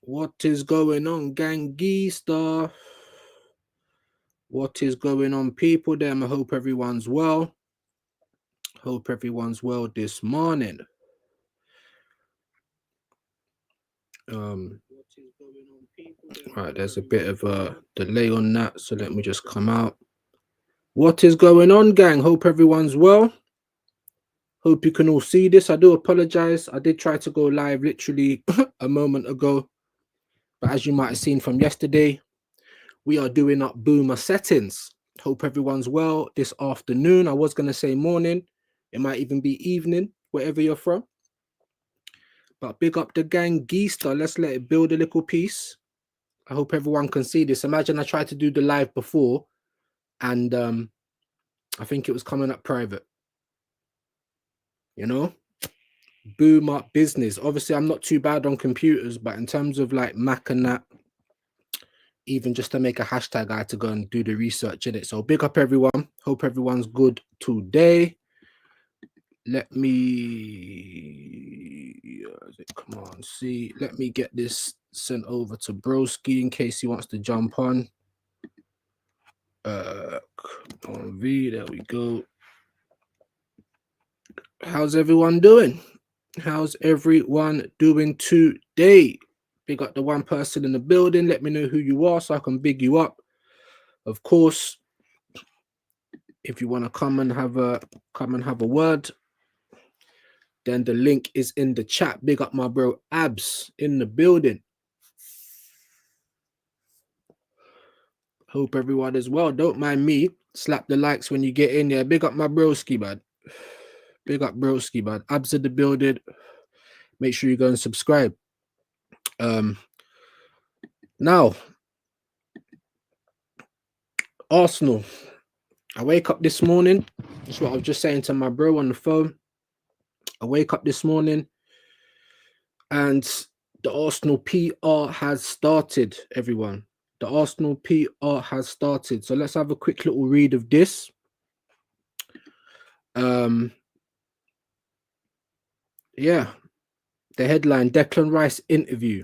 What is going on, gangista? What is going on, people? Them. I hope everyone's well. Hope everyone's well this morning. Right, there's a bit of a delay on that, so let me just come out. What is going on, gang? Hope everyone's well. Hope you can all see this. I do apologize. I did try to go live literally a moment ago, but as you might have seen from yesterday, we are doing up boomer settings. Hope everyone's well this afternoon. I was going to say morning. It might even be evening, wherever you're from. But big up the gang Geester. Let's let it build a little piece. I hope everyone can see this. Imagine I tried to do the live before and I think it was coming up private. You know? Boom up business. Obviously, I'm not too bad on computers, but in terms of like Mac and that, even just to make a hashtag, I had to go and do the research in it. So big up everyone. Hope everyone's good today. Let me come on, see. Let me get this sent over to Broski in case he wants to jump on. On V, there we go. How's everyone doing? How's everyone doing today? Big up the one person in the building. Let me know who you are so I can big you up. Of course, if you want to come and have a word, then the link is in the chat. Big up my bro Abs in the building. Hope everyone is well. Don't mind me. Slap the likes when you get in there. Big up my broski, man. Big up broski, man. Abs in the building. Make sure you go and subscribe. Now, Arsenal. I wake up this morning. That's what I was just saying to my bro on the phone. I wake up this morning and the Arsenal PR has started, everyone. The Arsenal PR has started. So let's have a quick little read of this. Yeah. The headline, Declan Rice interview.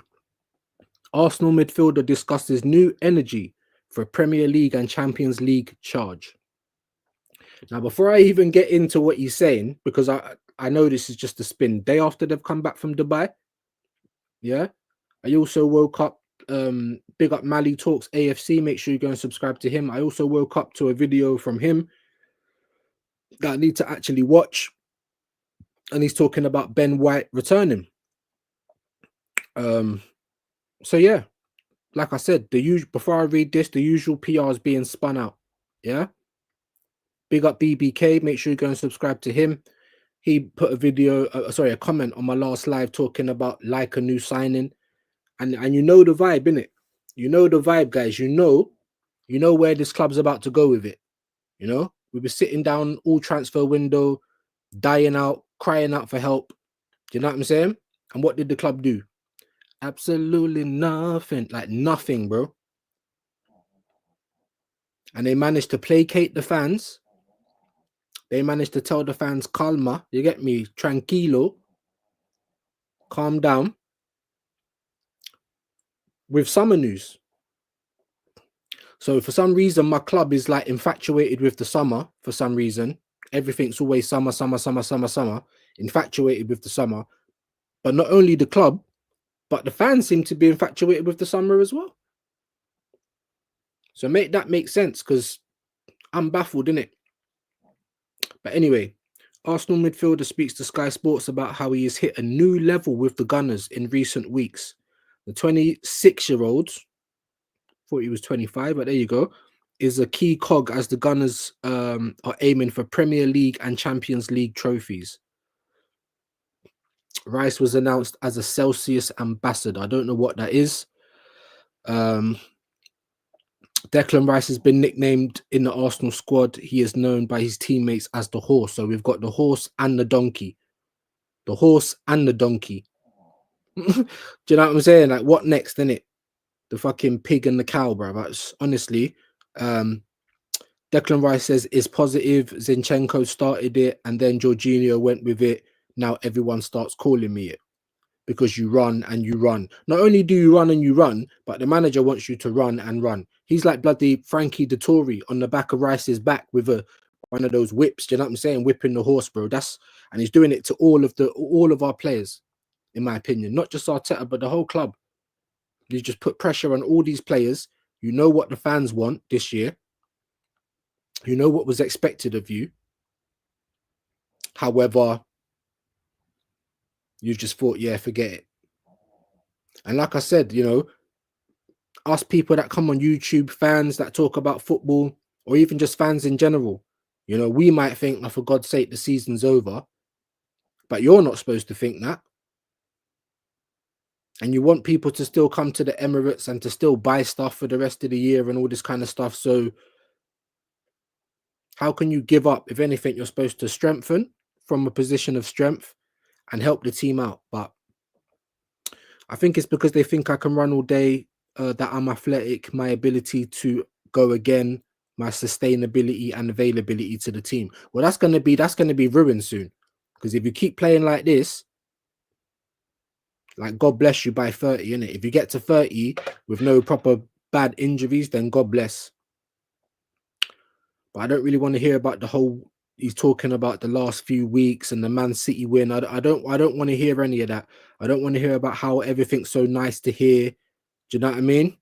Arsenal midfielder discusses new energy for Premier League and Champions League charge. Now, before I even get into what he's saying, because I know this is just a spin, day after they've come back from Dubai. Yeah. I also woke up, big up Mali Talks AFC. Make sure you go and subscribe to him. I also woke up to a video from him that I need to actually watch. And he's talking about Ben White returning. So yeah, like I said, before I read this, the usual PR is being spun out. Yeah. Big up BBK. Make sure you go and subscribe to him. He put a video, a comment on my last live talking about like a new signing. And you know the vibe, innit? You know the vibe, guys. You know where this club's about to go with it. You know, we were sitting down all transfer window, dying out, crying out for help. Do you know what I'm saying? And what did the club do? Absolutely nothing. Like nothing, bro. And they managed to placate the fans. They managed to tell the fans, calma, you get me? Tranquilo. Calm down. With summer news. So for some reason, my club is like infatuated with the summer for some reason. Everything's always summer, summer, summer, summer, summer. Infatuated with the summer. But not only the club, but the fans seem to be infatuated with the summer as well. So make that make sense, because I'm baffled, innit? But anyway, Arsenal midfielder speaks to Sky Sports about how he has hit a new level with the Gunners in recent weeks. The 26-year-old, thought he was 25, but there you go, is a key cog as the Gunners are aiming for Premier League and Champions League trophies. Rice was announced as a Celsius ambassador. I don't know what that is. Declan Rice has been nicknamed in the Arsenal squad. He is known by his teammates as the horse. So we've got the horse and the donkey. The horse and the donkey. Do you know what I'm saying? Like, what next, innit? The fucking pig and the cow, bro. That's honestly, Declan Rice says is positive. Zinchenko started it, and then Jorginho went with it. Now everyone starts calling me it. because you run and you run. Not only do you run and you run, but the manager wants you to run and run. He's like bloody Frankie Dettori on the back of Rice's back with one of those whips. Do you know what I'm saying? Whipping the horse, bro. And he's doing it to all of our players, in my opinion. Not just Arteta, but the whole club. You just put pressure on all these players. You know what the fans want this year. You know what was expected of you. However, you just thought, yeah, forget it. And like I said, you know, us people that come on YouTube, fans that talk about football, or even just fans in general, you know, we might think, oh, for God's sake, the season's over. But you're not supposed to think that. And you want people to still come to the Emirates and to still buy stuff for the rest of the year and all this kind of stuff. So how can you give up? If anything, you're supposed to strengthen from a position of strength and help the team out. But I think it's because they think I can run all day, that I'm athletic, my ability to go again, my sustainability and availability to the team. Well, that's gonna be ruined soon. Because if you keep playing like this, like God bless you by 30, innit? If you get to 30 with no proper bad injuries, then God bless. But I don't really want to hear about the whole. He's talking about the last few weeks and the Man City win. I don't want to hear any of that. I don't want to hear about how everything's so nice to hear. Do you know what I mean?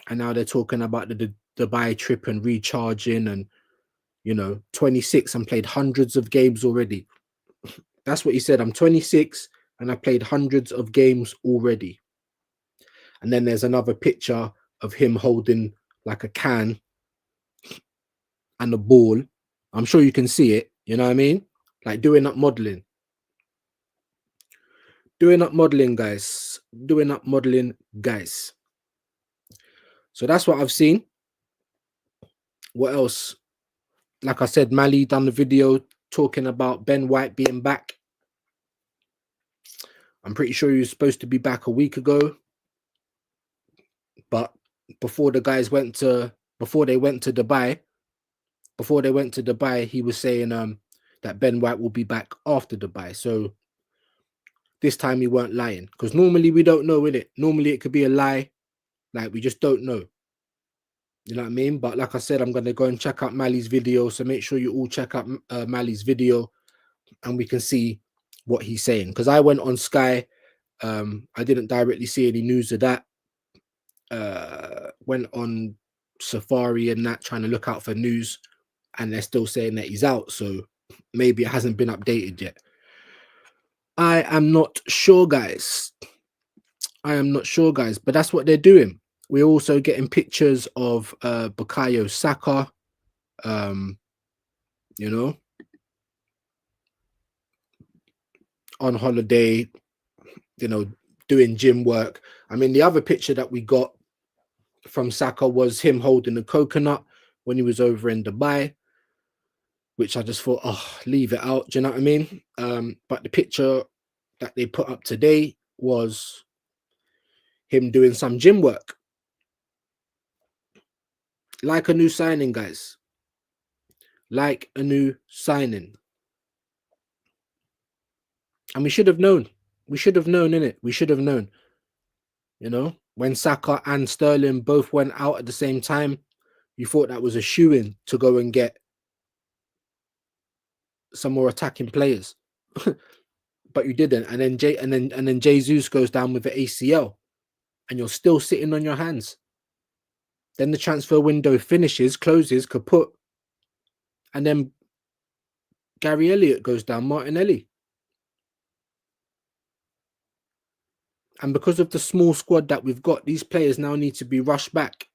And now they're talking about the Dubai trip and recharging and, you know, 26 and played hundreds of games already. That's what he said. I'm 26 and I played hundreds of games already. And then there's another picture of him holding like a can and a ball. I'm sure you can see it. You know what I mean? Like doing up modeling. Doing up modeling, guys. Doing up modeling, guys. So that's what I've seen. What else? Like I said, Mali done the video talking about Ben White being back. I'm pretty sure he was supposed to be back a week ago. But before they went to Dubai, he was saying that Ben White will be back after Dubai. So this time he weren't lying. Because normally we don't know, innit? Normally it could be a lie. Like we just don't know. You know what I mean? But like I said, I'm going to go and check out Mali's video. So make sure you all check out Mali's video and we can see what he's saying. Because I went on Sky. I didn't directly see any news of that. Went on Safari and that, trying to look out for news. And they're still saying that he's out. So maybe it hasn't been updated yet. I am not sure, guys. But that's what they're doing. We're also getting pictures of Bukayo Saka, you know, on holiday, you know, doing gym work. I mean, the other picture that we got from Saka was him holding a coconut when he was over in Dubai, which I just thought, oh, leave it out. Do you know what I mean? But the picture that they put up today was him doing some gym work. Like a new signing, guys. Like a new signing. And we should have known. We should have known, innit? We should have known. You know, when Saka and Sterling both went out at the same time, you thought that was a shoo-in to go and get some more attacking players. But you didn't. And then Jesus goes down with the ACL. And you're still sitting on your hands. Then the transfer window closes, kaput. And then Gary Elliott goes down, Martinelli. And because of the small squad that we've got, these players now need to be rushed back.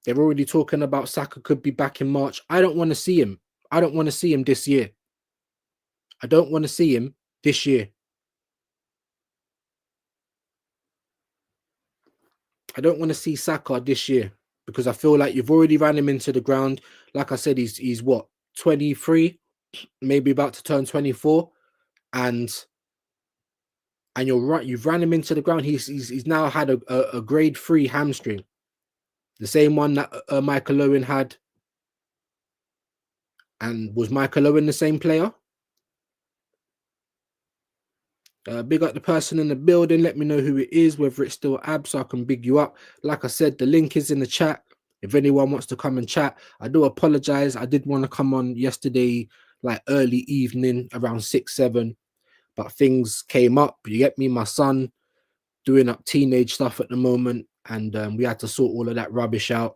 They're already talking about Saka could be back in March. I don't want to see him. I don't want to see him this year. I don't want to see him this year. I don't want to see Saka this year because I feel like you've already ran him into the ground. Like I said, he's what, 23, maybe about to turn 24, and you're right. You've ran him into the ground. He's now had a grade 3 hamstring, the same one that Michael Owen had. And was Michael Owen the same player? Big up the person in the building. Let me know who it is, whether it's still Ab, so I can big you up. Like I said, the link is in the chat. If anyone wants to come and chat, I do apologize. I did want to come on yesterday, like early evening, around 6, 7, but things came up. You get me? My son doing up teenage stuff at the moment, and we had to sort all of that rubbish out.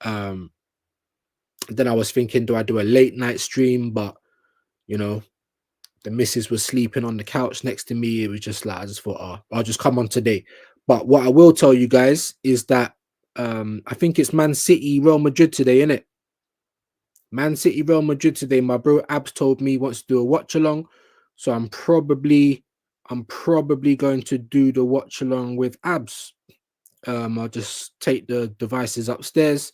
Then I was thinking, do I do a late night stream? But you know, the missus was sleeping on the couch next to me. It was just like, I just thought, oh, I'll just come on today. But what I will tell you guys is that I think it's Man City, Real Madrid today, isn't it? Man City, Real Madrid today. My bro Abs told me he wants to do a watch along. So I'm probably going to do the watch along with Abs. I'll just take the devices upstairs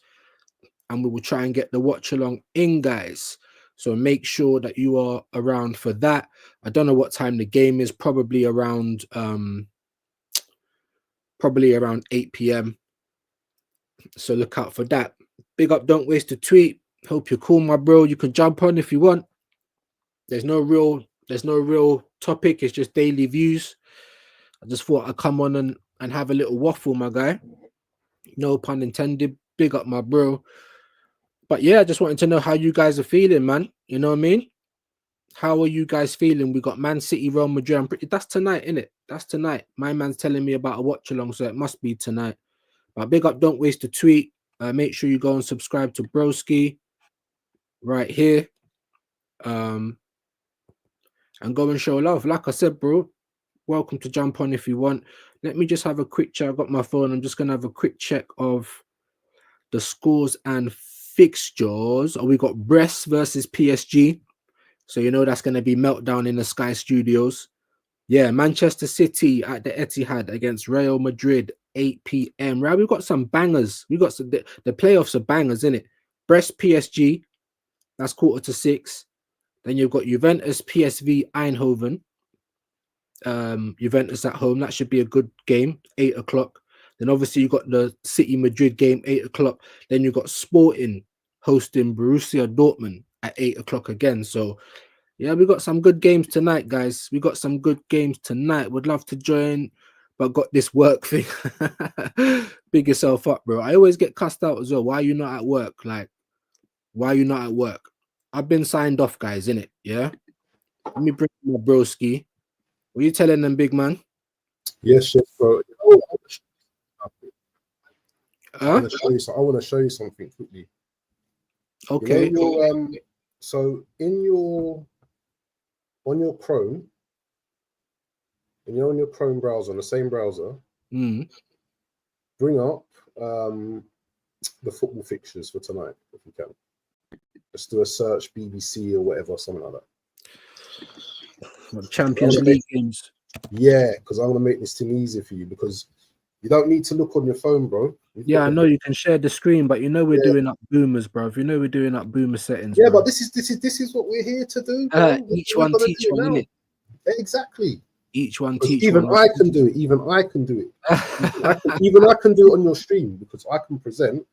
and we will try and get the watch along in, guys. So make sure that you are around for that. I don't know what time the game is, probably around 8 p.m. So look out for that. Big up, don't waste a tweet. Hope you're cool, my bro. You can jump on if you want. There's no real topic, it's just daily views. I just thought I'd come on and have a little waffle, my guy. No pun intended. Big up, my bro. But yeah, I just wanted to know how you guys are feeling, man. You know what I mean? How are you guys feeling? We got Man City, Real Madrid. That's tonight, innit? That's tonight. My man's telling me about a watch along, so it must be tonight. But big up, don't waste a tweet. Make sure you go and subscribe to Broski right here. And go and show love. Like I said, bro, welcome to jump on if you want. Let me just have a quick check. I've got my phone. I'm just going to have a quick check of the scores and fixtures. We got Brest versus PSG. So you know that's going to be meltdown in the Sky Studios. Yeah, Manchester City at the Etihad against Real Madrid, 8 p.m. Right, we've got some bangers. We got some, the playoffs are bangers, isn't it? Brest PSG, that's 5:45. Then you've got Juventus PSV Eindhoven. Juventus at home. That should be a good game, 8 o'clock. Then obviously you've got the City Madrid game, 8 o'clock. Then you've got Sporting hosting Borussia Dortmund at 8 o'clock again. So yeah, we got some good games tonight, guys. We got some good games tonight. Would love to join, but got this work thing. Big yourself up, bro. I always get cussed out as well. Why are you not at work? Like, why are you not at work? I've been signed off, guys, innit? Yeah. Let me bring my broski. What are you telling them, big man? Yes, yes, bro. I want to show you something quickly. Okay. You know, so on your Chrome, and you're on your Chrome browser, on the same browser, bring up the football fixtures for tonight, if you can. Just do a search, BBC or whatever, something like that. Champions League games. Yeah, because I want to make this thing easier for you, because you don't need to look on your phone, bro. Yeah, I know you can share the screen, but you know we're doing up boomers, bro. You know we're doing up boomer settings. Yeah, bro. but this is what we're here to do. Bro. Each one teach one, innit? Exactly. Each one teach even one. I can do it. Even I can do it. even I can do it on your stream, because I can present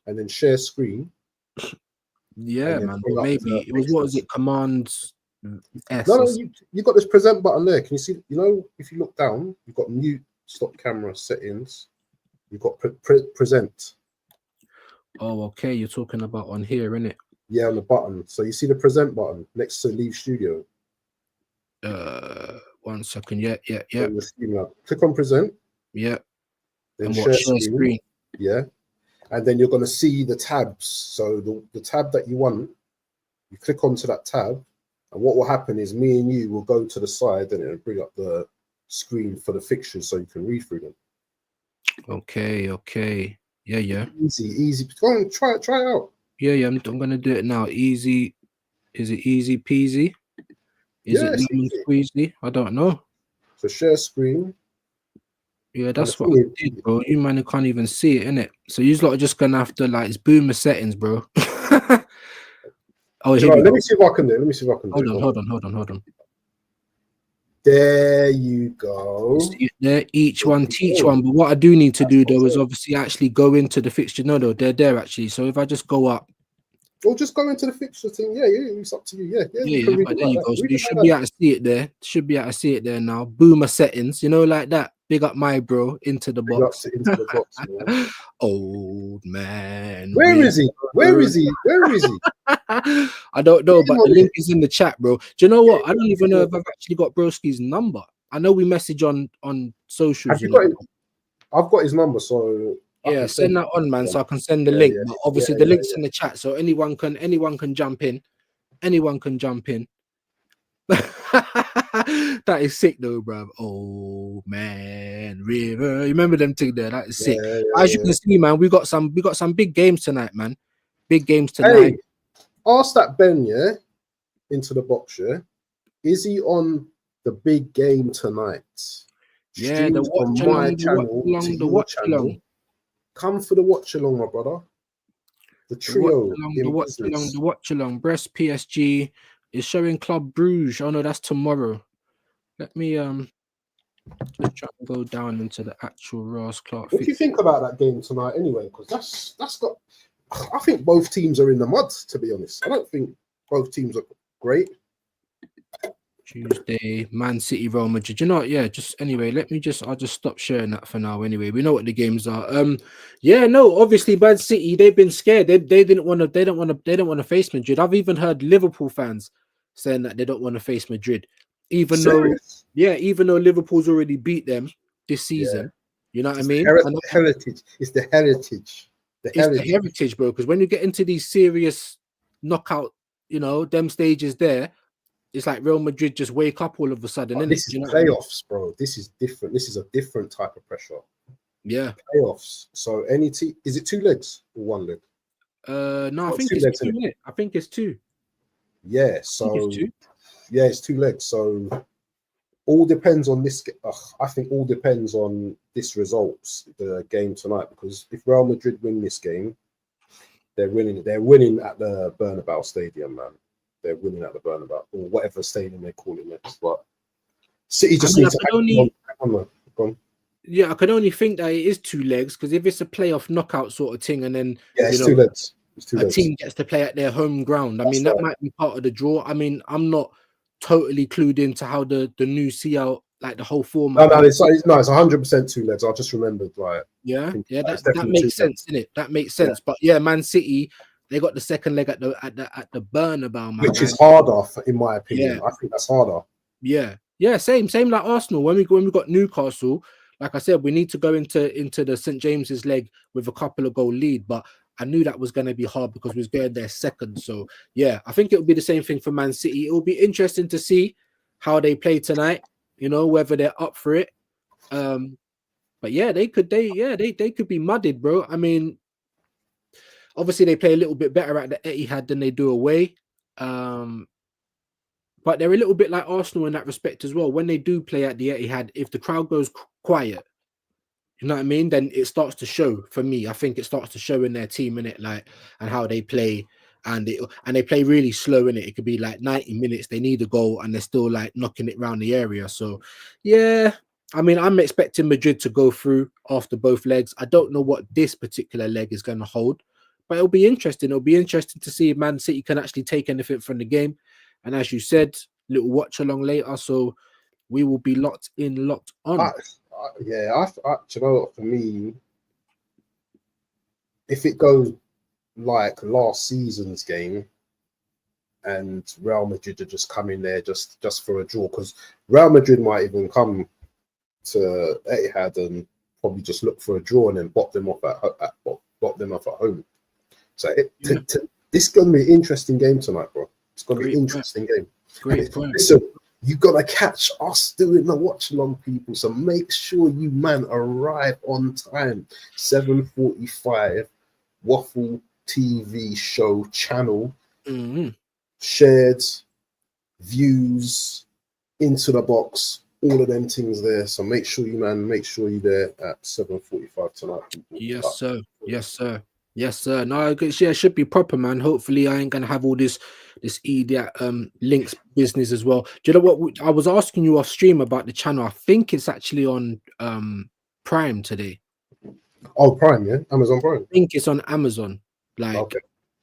and then share screen. Yeah, man. Maybe it was, what was it? Command S. No, you got this present button there. Can you see? You know, if you look down, you've got mute, stop camera settings. You've got present. Oh, okay. You're talking about on here, innit? Yeah, on the button. So you see the present button next to leave studio. 1 second. Yeah. Click on present. Yeah. Then share screen. Yeah. And then you're going to see the tabs. So the tab that you want, you click onto that tab. And what will happen is me and you will go to the side and it'll bring up the screen for the fixtures so you can read through them. Okay. Yeah. Easy. Go on, try it out. Yeah. I'm going to do it now. Easy. Is it easy peasy? Is it lemon squeezy? I don't know. So share screen. Yeah, that's what I did, bro. You man can't even see it, innit? So you lot are just gonna have to, like, it's boomer settings, bro. Oh, let me see if I can do it. Hold on. There you go. There, each one teach one. But what I do need to do though is obviously actually go into the fixture. No, they're there actually. So if I just go up Or just go into the fixture thing. Yeah, it's up to you. Yeah, you can read but it there like you that. go. So Read you it like should that. be able to see it there. Should be able to see it there now. Boomer settings, like that. Big up my bro into the box. Into the box, man. Old man. Where is he? Where is he? Where is he? I don't know, but the link is in the chat, bro. Do you know what? I don't even know if I've actually got Broski's number. I know we message on socials. Have you got it? I've got his number, so yeah, send that on, man, so I can send the link. But obviously the link's in the chat, so anyone can jump in. Anyone can jump in. That is sick though, bro. Oh man, River. You remember them thing there? That is sick. As you can see, man, we got some big games tonight, man. Big games tonight. Hey, ask that Ben, into the box, is he on the big game tonight? Yeah, the watch along, the watch along. Come for the watch along, my brother. The trio, the watch along. Brest PSG is showing Club Bruges. Oh no, that's tomorrow. Let me just try and go down into the actual Ross Clark. What do you think about that game tonight, anyway? Because that's got. I think both teams are in the mud. To be honest, I don't think both teams are great. Tuesday, Man City, Real Madrid. You know what? Yeah, just anyway. I'll just stop sharing that for now. Anyway, we know what the games are. Yeah, no. Obviously, Man City. They've been scared. They don't want to face Madrid. I've even heard Liverpool fans saying that they don't want to face Madrid, even though Liverpool's already beat them this season. You know what I mean? Heritage. It's the heritage. The heritage, bro. Because when you get into these serious knockout, them stages there. It's like Real Madrid just wake up all of a sudden. This is playoffs, bro. This is different. This is a different type of pressure. Yeah. Playoffs. So any team, is it 2 legs or 1 leg? No, I think it's 2. I think it's 2. Yeah. So it's 2 legs. So all depends on this. I think all depends on this results, the game tonight. Because if Real Madrid win this game, they're winning. They're winning at the Bernabeu Stadium, man. They're winning at the Bernabeu or whatever stadium they call it next. But City just need to. Yeah, I can only think that it is 2 legs because if it's a playoff knockout sort of thing, and then it's 2 legs. A team gets to play at their home ground. I mean, that might be part of the draw. I mean, I'm not totally clued into how the new CL, like the whole format. No, it's 100% 2 legs. I just remembered, right? Yeah, that makes sense, innit? That makes sense. But yeah, Man City. They got the second leg at the Bernabeu, man. Which is harder, in my opinion. Yeah. I think that's harder. Yeah, same like Arsenal. When we got Newcastle, like I said, we need to go into the St James's leg with a couple of goal lead. But I knew that was going to be hard because we was going there second. So yeah, I think it will be the same thing for Man City. It will be interesting to see how they play tonight. Whether they're up for it. But yeah, they could be mudded, bro. I mean. Obviously, they play a little bit better at the Etihad than they do away. But they're a little bit like Arsenal in that respect as well. When they do play at the Etihad, if the crowd goes quiet, you know what I mean? Then it starts to show for me. I think it starts to show in their team, in it, like, and how they play. And they play really slow in it. It could be like 90 minutes. They need a goal and they're still like knocking it around the area. So, yeah. I mean, I'm expecting Madrid to go through after both legs. I don't know what this particular leg is going to hold. But it'll be interesting. It'll be interesting to see if Man City can actually take anything from the game. And as you said, little watch along later. So we will be locked on. You know what, for me, if it goes like last season's game and Real Madrid are just coming there just for a draw, because Real Madrid might even come to Etihad and probably just look for a draw and then bop them off at home. So this is going to be an interesting game tonight, bro. It's going to be an interesting game. Great point. Listen, you got to catch us doing the watch along, people. So make sure you, man, arrive on time. 7:45, Waffle TV show channel. Shared, Viewz, Into the Box, all of them things there. So make sure you, man, you're there at 7:45 tonight, people. Yes, sir. No, it should be proper, man. Hopefully, I ain't gonna have all this idiot links business as well. Do you know what? I was asking you off stream about the channel. I think it's actually on Prime today. Oh, Prime, yeah, Amazon Prime. I think it's on Amazon. Like,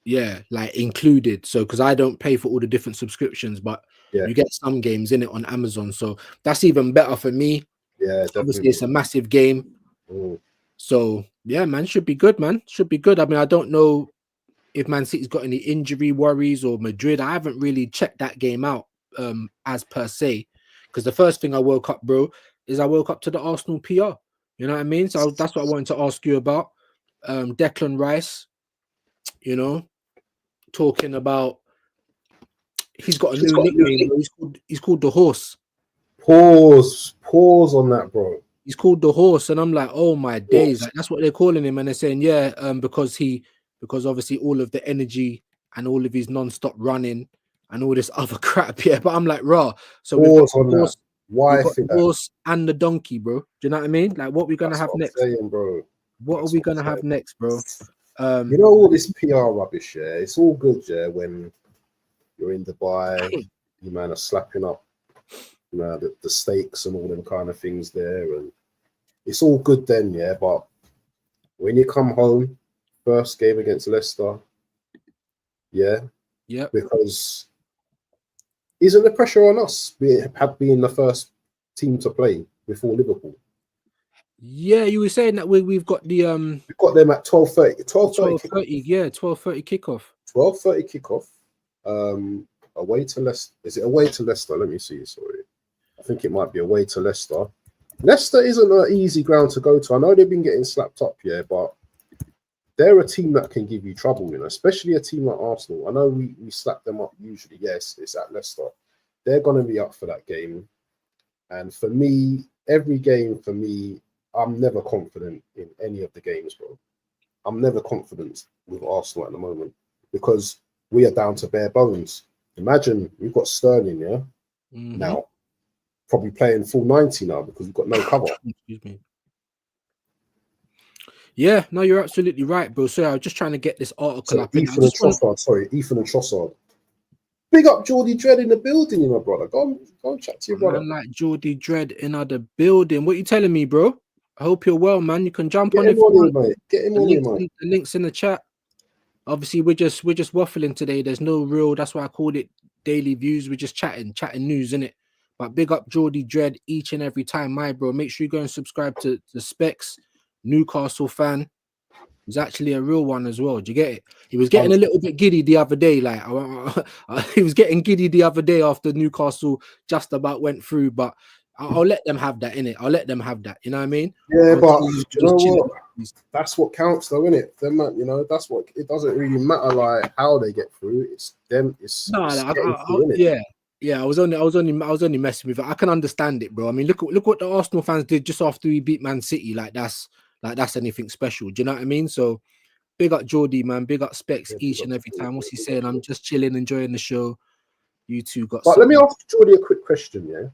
Yeah, like included. So because I don't pay for all the different subscriptions, but Yeah, you get some games in it on Amazon. So that's even better for me. yeah, Obviously, definitely. it's a massive game. Mm. So yeah, man, should be good, man. Should be good. I mean, I don't know if Man City's got any injury worries or Madrid. I haven't really checked that game out as per se. Because the first thing I woke up, bro, is I woke up to the Arsenal PR. You know what I mean? So that's what I wanted to ask you about. Declan Rice, you know, talking about he's got a He's new got a new nickname, link. bro. He's called the Horse. Pause on that, bro. He's called the Horse, and I'm like, oh my days, Pause. like that's what they're calling him, and they're saying, yeah, because obviously all of the energy and all of his non-stop running and all this other crap, yeah. But I'm like, raw. So Pause on that. we've Why got for the that? horse and the donkey, bro. Do you know what I mean? Like, what we gonna That's have what I'm next? saying, bro. What are That's we what I'm gonna have saying. next, bro? You know all this PR rubbish, yeah. It's all good, yeah. When you're in Dubai, you man are slapping up, you know, the steaks and all them kind of things there, and it's all good then, yeah. But when you come home, first game against Leicester, yeah, Yep. because isn't the pressure on us being the first team to play before Liverpool? Yeah, you were saying that we've got the We've got them at 12:30. 12:30 12:30, yeah, 12:30 kickoff. 12:30 kickoff. Away to Leicester. Is it away to Leicester? Let me see. Sorry, I think it might be away to Leicester. Leicester isn't an easy ground to go to. I know they've been getting slapped up, yeah, but they're a team that can give you trouble, you know, especially a team like Arsenal. I know we slap them up usually. Yes, it's at Leicester. They're going to be up for that game. And for me, every game for me, I'm never confident in any of the games, bro. I'm never confident with Arsenal at the moment because we are down to bare bones. Imagine we've got Sterling, yeah, now probably playing full 90 now because we've got no cover. Excuse me. Yeah, no, you're absolutely right, bro. So I was just trying to get this article So up in. Ethan and Trossard. Big up Geordie Dread in the building, you know, brother. Go and chat to your brother. Man like Geordie Dread in the building. What you telling me, bro? I hope you're well, man. You can jump on if you want. Mate. Get him on here, mate. The links in the chat. Obviously, we're just waffling today. There's no real. That's why I called it daily views. We're just chatting news, innit? But big up Geordie Dread each and every time, my bro. Make sure you go and subscribe to the Specs Newcastle fan. He's actually a real one as well. Do you get it? He was getting a little bit giddy the other day. Like he was getting giddy the other day after Newcastle just about went through. But I'll let them have that, innit? I'll let them have that. You know what I mean? Yeah, but you know what? That's what counts, though, isn't it? Them, you know, that's what it doesn't really matter like how they get through. It's them. It's through, yeah. Yeah, I was only messing with it. I can understand it, bro. I mean, look what the Arsenal fans did just after we beat Man City. Like that's anything special. Do you know what I mean? So big up Geordie, man. Big up Specs each and every time. What's he saying? I'm just chilling, enjoying the show. You two got. But let me ask Geordie a quick question, yeah.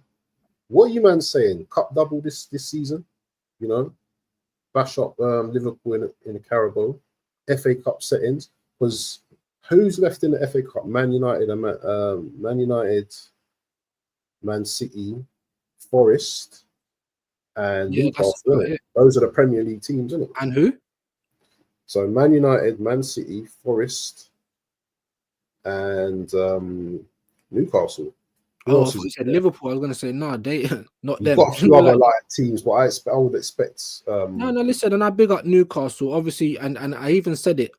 What are you man saying? Cup double this season? You know, bash up Liverpool in the Carabao, FA Cup settings. Because who's left in the FA Cup? Man United, Man City, Forest, and Newcastle. Those are the Premier League teams, isn't it? And who? So Man United, Man City, Forest, and Newcastle. Oh, I thought you said Liverpool. I was gonna say no, they not them. You've got a few other like teams, but I would expect. No, listen, and I big up Newcastle, obviously, and I even said it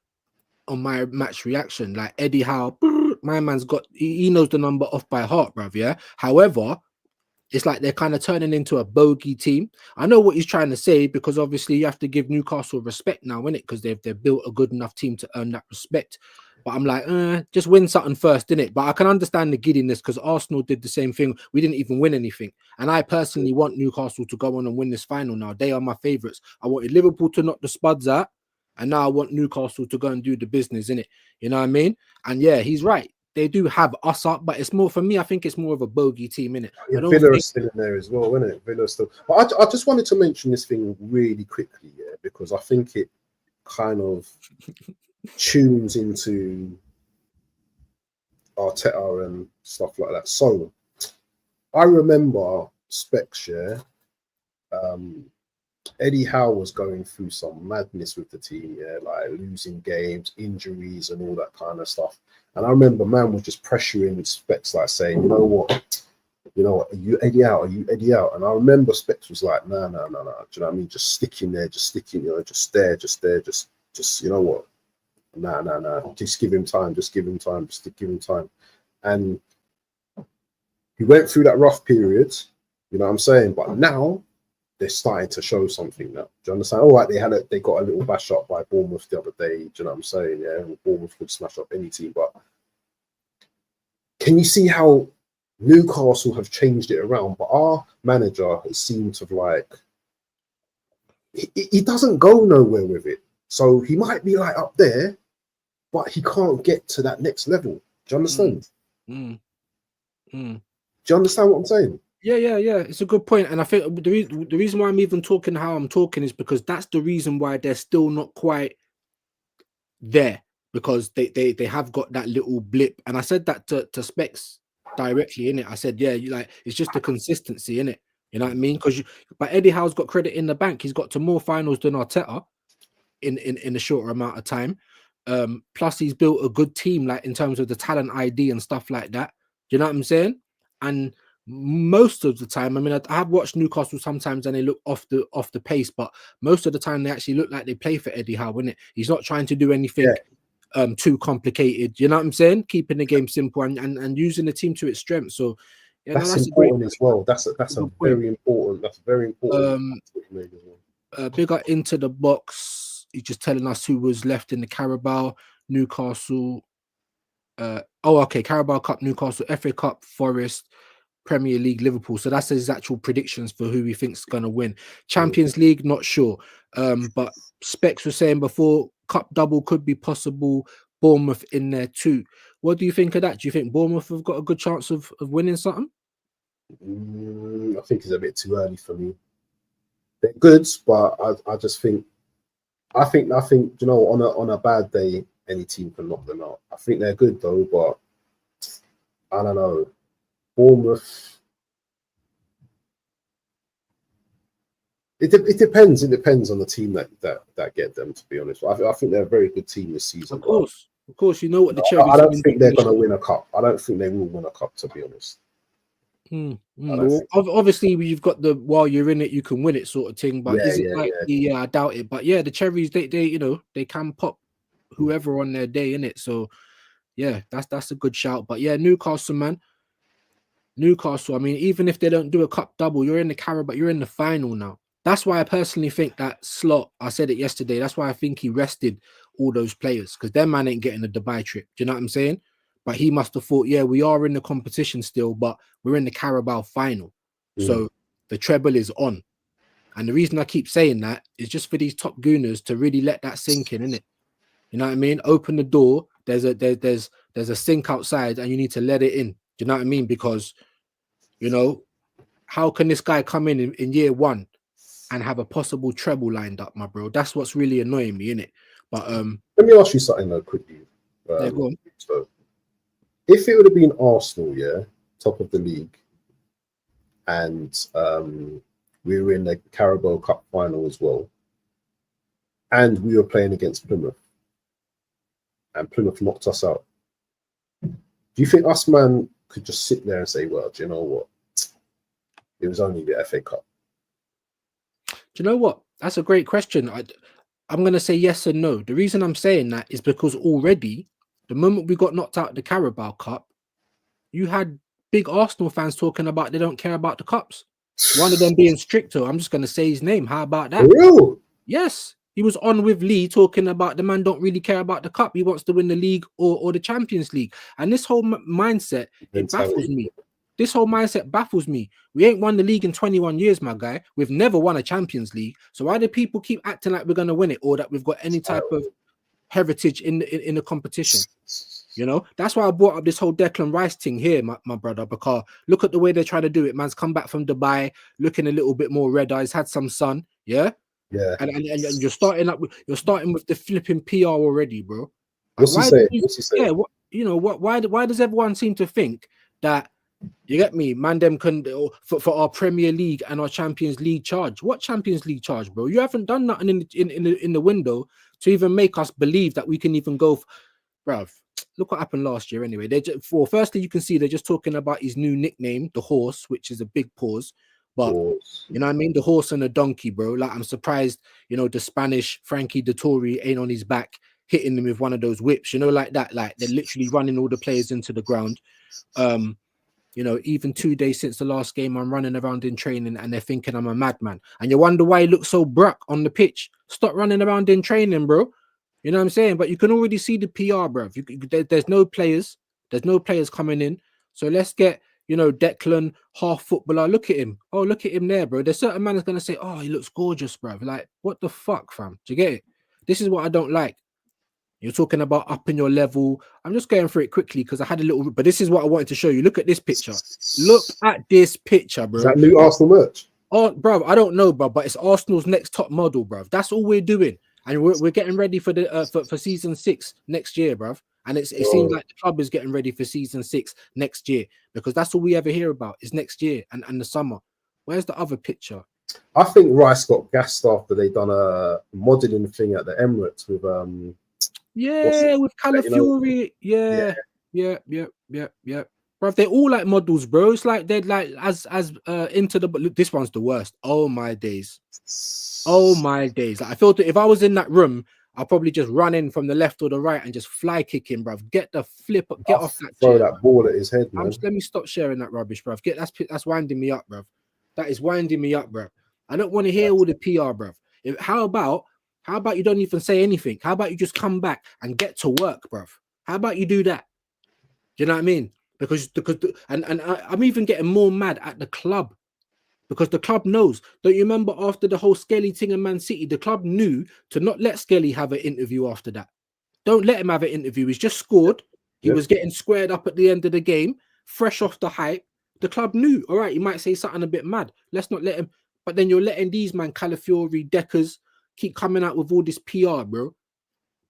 on my match reaction. Like Eddie Howe, my man's got he knows the number off by heart, bruv. Yeah. However, it's like they're kind of turning into a bogey team. I know what he's trying to say because obviously you have to give Newcastle respect now, innit? Because they've built a good enough team to earn that respect. But I'm like, just win something first, innit? But I can understand the giddiness because Arsenal did the same thing. We didn't even win anything. And I personally want Newcastle to go on and win this final now. They are my favourites. I wanted Liverpool to knock the Spuds out. And now I want Newcastle to go and do the business, innit? You know what I mean? And yeah, he's right. They do have us up, but it's more for me. I think it's more of a bogey team, innit? Yeah, Villa is still in there as well, isn't it? Villa still. But I just wanted to mention this thing really quickly, yeah, because I think it kind of tunes into Arteta and stuff like that. So I remember Specs, yeah, Eddie Howe was going through some madness with the team, yeah, like losing games, injuries, and all that kind of stuff. And I remember man was just pressuring Specs, like saying, you know what, are you Eddie out? Are you Eddie out? And I remember Specs was like, no. Do you know what I mean? Just sticking there, just there, just you know what? Nah. Just give him time, just give him time. And he went through that rough period, you know what I'm saying? But now they're starting to show something now. Do you understand? All right, they got a little bash up by Bournemouth the other day. Do you know what I'm saying? Yeah, Bournemouth could smash up any team, but can you see how Newcastle have changed it around? But our manager has seemed to like he doesn't go nowhere with it. So he might be like up there, but he can't get to that next level. Do you understand? Do you understand what I'm saying? Yeah. It's a good point. And I think the reason why I'm even talking how I'm talking is because that's the reason why they're still not quite there, because they have got that little blip. And I said that to Specs directly, in it. I said, yeah, it's just the consistency, in it. You know what I mean? But Eddie Howe's got credit in the bank. He's got to more finals than Arteta in a shorter amount of time. Plus he's built a good team, like in terms of the talent ID and stuff like that. You know what I'm saying? And most of the time, I mean, I have watched Newcastle sometimes and they look off the pace, but most of the time they actually look like they play for Eddie Howe, innit? He's not trying to do anything too complicated. You know what I'm saying? Keeping the game simple and using the team to its strength. So yeah, that's important as well. That's very important. That's very important. Big up into the box. He's just telling us who was left in the Carabao. Newcastle. Carabao Cup, Newcastle, FA Cup, Forest, Premier League, Liverpool. So that's his actual predictions for who he thinks is going to win. Champions League, not sure. But Specs was saying before, Cup double could be possible. Bournemouth in there too. What do you think of that? Do you think Bournemouth have got a good chance of winning something? I think it's a bit too early for me. They're good, but I just think, I think you know, on a bad day, any team can knock them out. I think they're good though, but I don't know. Bournemouth. It depends. It depends on the team that get them. To be honest, I think they're a very good team this season. Of course, you know what the Cherries. I don't think they're going to win a cup. I don't think they will win a cup. To be honest. Well, obviously, you've got the while you're in it, you can win it sort of thing. But I doubt it. But yeah, the Cherries, they you know, they can pop whoever on their day, in it. So yeah, that's a good shout. But yeah, Newcastle, man. Newcastle, I mean, even if they don't do a cup double, you're in the Carabao, you're in the final now. That's why I personally think that Slot, I said it yesterday, that's why I think he rested all those players, because their man ain't getting a Dubai trip. Do you know what I'm saying? But he must have thought, yeah, we are in the competition still, but we're in the Carabao final. So the treble is on. And the reason I keep saying that is just for these top gooners to really let that sink in, innit? You know what I mean? Open the door. There's a sink outside and you need to let it in. Do you know what I mean? Because, you know, how can this guy come in year one and have a possible treble lined up, my bro? That's what's really annoying me, innit? But let me ask you something though, quickly. Yeah, go on. So if it would have been Arsenal, top of the league, and we were in the Carabao Cup final as well, and we were playing against Plymouth, and Plymouth knocked us out, do you think us, man, could just sit there and say, well, do you know what? It was only the FA Cup. Do you know what? That's a great question. I'm going to say yes and no. The reason I'm saying that is because already, the moment we got knocked out of the Carabao Cup, you had big Arsenal fans talking about they don't care about the cups. One of them being Stricto. I'm just going to say his name. How about that? Real? Yes. He was on with Lee talking about the man don't really care about the cup. He wants to win the league or the Champions League. And this whole mindset, it baffles me. This whole mindset baffles me. We ain't won the league in 21 years, my guy. We've never won a Champions League. So why do people keep acting like we're going to win it, or that we've got any type of heritage in the competition? You know, that's why I brought up this whole Declan Rice thing here, my brother, because look at the way they're trying to do it. Man's come back from Dubai, looking a little bit more red eyes, had some sun, yeah. And you're starting with the flipping PR already, bro. What's he saying? Yeah, why does everyone seem to think that You get me? Man, them can for our Premier League and our Champions League charge. What Champions League charge, bro? You haven't done nothing in the window to even make us believe that we can even go, bruv. Look what happened last year. Anyway, firstly, you can see they're just talking about his new nickname, the Horse, which is a big pause. But you know what I mean? The horse and the donkey, bro. Like, I'm surprised, you know, the Spanish Frankie de Tory ain't on his back hitting them with one of those whips, you know, like that. Like, they're literally running all the players into the ground. You know, even 2 days since the last game, I'm running around in training and they're thinking I'm a madman. And you wonder why he looks so bruck on the pitch. Stop running around in training, bro. You know what I'm saying? But you can already see the PR, bro. There's no players. There's no players coming in. So let's get, you know, Declan, half footballer. Look at him. Oh, look at him there, bro. There's certain man is going to say, oh, he looks gorgeous, bro. Like, what the fuck, fam? Do you get it? This is what I don't like. You're talking about upping your level. I'm just going through it quickly because I had a little, but this is what I wanted to show you. Look at this picture. Look at this picture, bro. Is that new Arsenal merch? Oh, bro, I don't know, bro, but it's Arsenal's next top model, bro. That's all we're doing. And we're getting ready for the for season 6 next year, bro. And it seems like the club is getting ready for season 6 next year, because that's all we ever hear about is next year and the summer. Where's the other picture? I think Rice got gassed after they done a modelling thing at the Emirates with with Calafiori. Yeah. Bro, they're all like models, bro. It's like they're like as into the, look, this one's the worst. Oh my days. Like, I feel that if I was in that room, I'll probably just run in from the left or the right and just fly kick him, bro. Get the flip up, get off that throw chair, that ball at his head, man. Let me stop sharing that rubbish, bro. That's winding me up, bro. That is winding me up, bro. I don't want to hear all the PR, bro. How about you don't even say anything? How about you just come back and get to work, bro? How about you do that? Do you know what I mean? Because I'm even getting more mad at the club, because the club knows. Don't you remember after the whole Skelly thing in Man City, the club knew to not let Skelly have an interview after that. Don't let him have an interview. He's just scored. He was getting squared up at the end of the game, fresh off the hype. The club knew, all right, he might say something a bit mad. Let's not let him. But then you're letting these man, Calafiori, Deckers, keep coming out with all this PR, bro.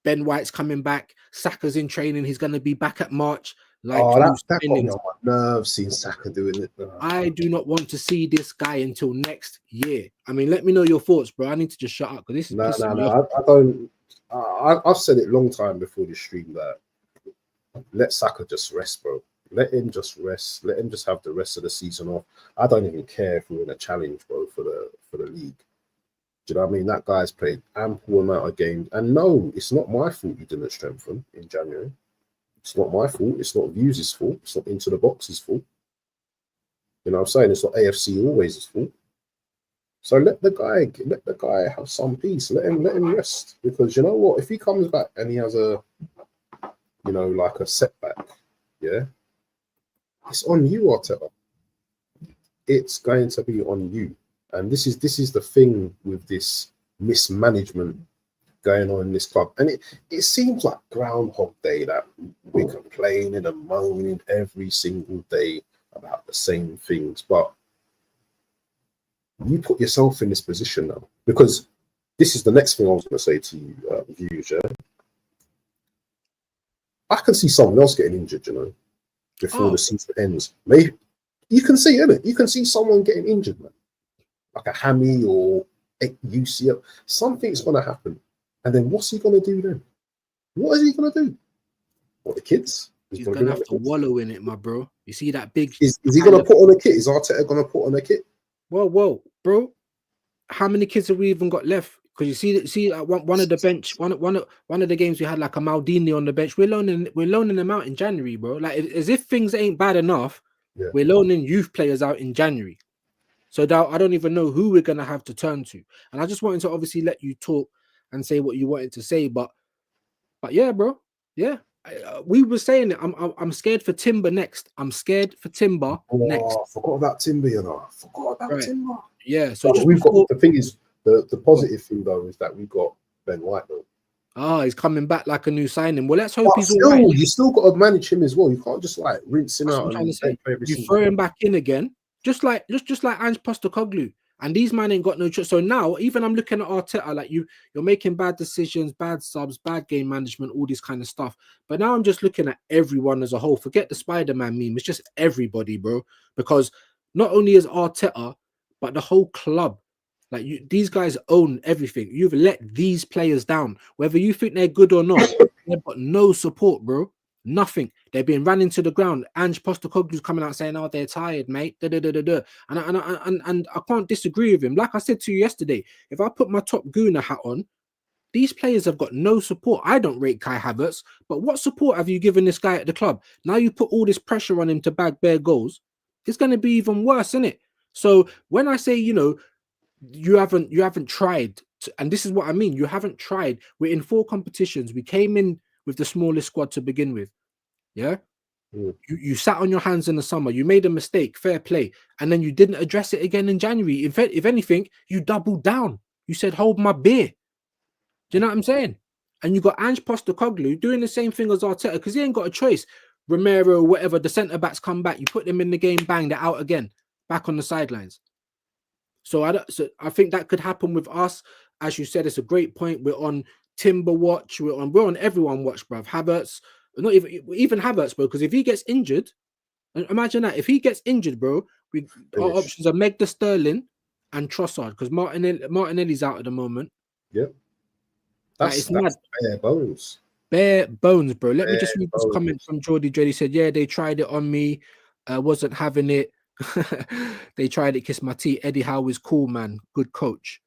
Ben White's coming back. Saka's in training. He's going to be back at March. Like, that got me on my nerves seeing Saka doing it. I do not want to see this guy until next year. I mean, let me know your thoughts, bro. I need to just shut up because this is no. I don't. I've said it long time before this stream that let Saka just rest, bro. Let him just rest. Let him just have the rest of the season off. I don't even care if we're in a challenge, bro, for the league. Do you know what I mean? That guy's played ample amount of games, and no, it's not my fault he didn't strengthen in January. It's not my fault. It's not Viewz' fault. It's not Into the Box's fault. You know what I'm saying? It's not AFC Always' fault. So let the guy have some peace. Let him rest. Because you know what? If he comes back and he has a, you know, like a setback, yeah, it's on you, Arteta. It's going to be on you. And this is the thing with this mismanagement going on in this club. And it seems like Groundhog Day that we're complaining and moaning every single day about the same things. But you put yourself in this position now, because this is the next thing I was going to say to you, Viewz, yeah? I can see someone else getting injured, you know, before the season ends. Maybe you can see, innit? You can see someone getting injured, man. Like a hammy or a UCL. Something's going to happen. And then what's he going to do then? What is he going to do? What, the kids? He's going to have to wallow in it, my bro. You see that big... Is he going to put on a kit? Is Arteta going to put on a kit? Whoa, bro. How many kids have we even got left? Because you see like one of the bench, one of the games we had like a Maldini on the bench. We're loaning them out in January, bro. Like, as if things ain't bad enough, we're loaning youth players out in January. So now I don't even know who we're going to have to turn to. And I just wanted to obviously let you talk and say what you wanted to say, but yeah, bro, yeah, we were saying it. I'm scared for Timber next. I'm scared for Timber next. I forgot about Timber, you know. I forgot about Timber. Yeah, so just we've got the thing is the positive thing though is that we got Ben White though. He's coming back like a new signing. Well, let's hope he's all right. You still got to manage him as well. You can't just like rinse him out. You throw him back in again, just like Ange Postecoglou. And these men ain't got no choice. So now, even I'm looking at Arteta, like you're making bad decisions, bad subs, bad game management, all this kind of stuff. But now I'm just looking at everyone as a whole. Forget the Spider-Man meme. It's just everybody, bro. Because not only is Arteta, but the whole club. Like these guys own everything. You've let these players down. Whether you think they're good or not, they've got no support, bro. Nothing. They're being run into the ground. Ange Postecoglou's coming out saying, "Oh, they're tired, mate." Da, da, da, da, da. And I can't disagree with him. Like I said to you yesterday, if I put my top Gooner hat on, these players have got no support. I don't rate Kai Havertz, but what support have you given this guy at the club? Now you put all this pressure on him to bag bare goals. It's going to be even worse, isn't it? So when I say, you haven't tried and this is what I mean, you haven't tried. We're in 4 competitions. We came in with the smallest squad to begin with. You sat on your hands in the summer, you made a mistake, fair play, and then you didn't address it again in January. If anything, you doubled down. You said, hold my beer. Do you know what I'm saying? And you got Ange Postecoglou doing the same thing as Arteta, because he ain't got a choice. Romero, whatever, the centre backs come back, you put them in the game, bang, they're out again, back on the sidelines. So I think that could happen with us. As you said, it's a great point. We're on Timber watch. We're on everyone watch, bruv. Havertz, not even Havertz, bro. Because if he gets injured, imagine that. If he gets injured, bro, our options are Meg the Sterling and Trossard, because Martinelli's out at the moment. Yep. That's bare bones. Bare bones, bro. Let me just read this comment from Jordy Dread. He said, "Yeah, they tried it on me. Wasn't having it. They tried it. Kiss my teeth. Eddie Howe is cool, man. Good coach."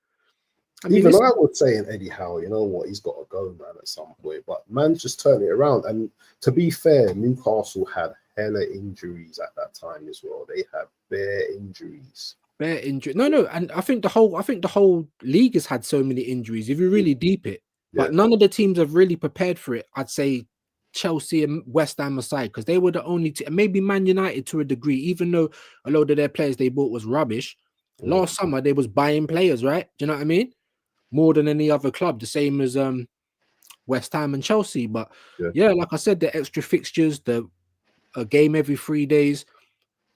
I mean, I would say in Eddie Howe, you know what? He's got to go, man, at some point. But man's just turning it around. And to be fair, Newcastle had hella injuries at that time as well. They had bare injuries. Bare injury. No. And I think the whole league has had so many injuries. If you really deep it, but none of the teams have really prepared for it. I'd say Chelsea and West Ham aside, because they were the only team, maybe Man United to a degree, even though a load of their players they bought was rubbish. Last summer they was buying players, right? Do you know what I mean? More than any other club, the same as West Ham and Chelsea. But yeah, like I said, the extra fixtures, a game every 3 days,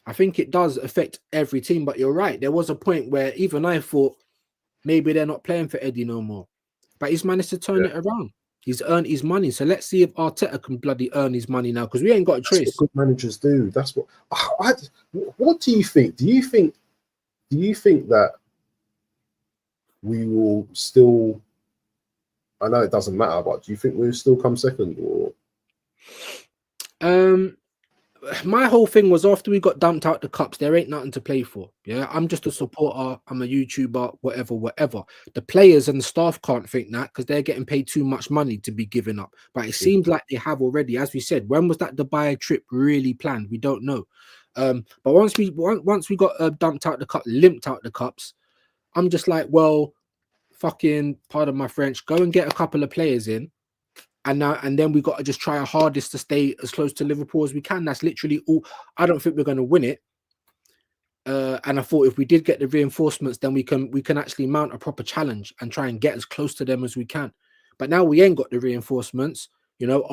I think it does affect every team. But you're right, there was a point where even I thought maybe they're not playing for Eddie no more. But he's managed to turn it around. He's earned his money. So let's see if Arteta can bloody earn his money now, because we ain't got a choice. That's what good managers do. That's what. What do you think? Do you think that we will still? I know it doesn't matter, but do you think we'll still come second? Or my whole thing was after we got dumped out the cups, there ain't nothing to play for. Yeah, I'm just a supporter. I'm a YouTuber, whatever. The players and the staff can't think that, because they're getting paid too much money to be given up. But it seems like they have already. As we said, when was that Dubai trip really planned? We don't know. But once we got dumped out the cup, limped out the cups, I'm just like, well, fucking, pardon my French, go and get a couple of players in. And then we got to just try our hardest to stay as close to Liverpool as we can. That's literally all. I don't think we're going to win it. And I thought if we did get the reinforcements, then we can actually mount a proper challenge and try and get as close to them as we can. But now we ain't got the reinforcements. You know,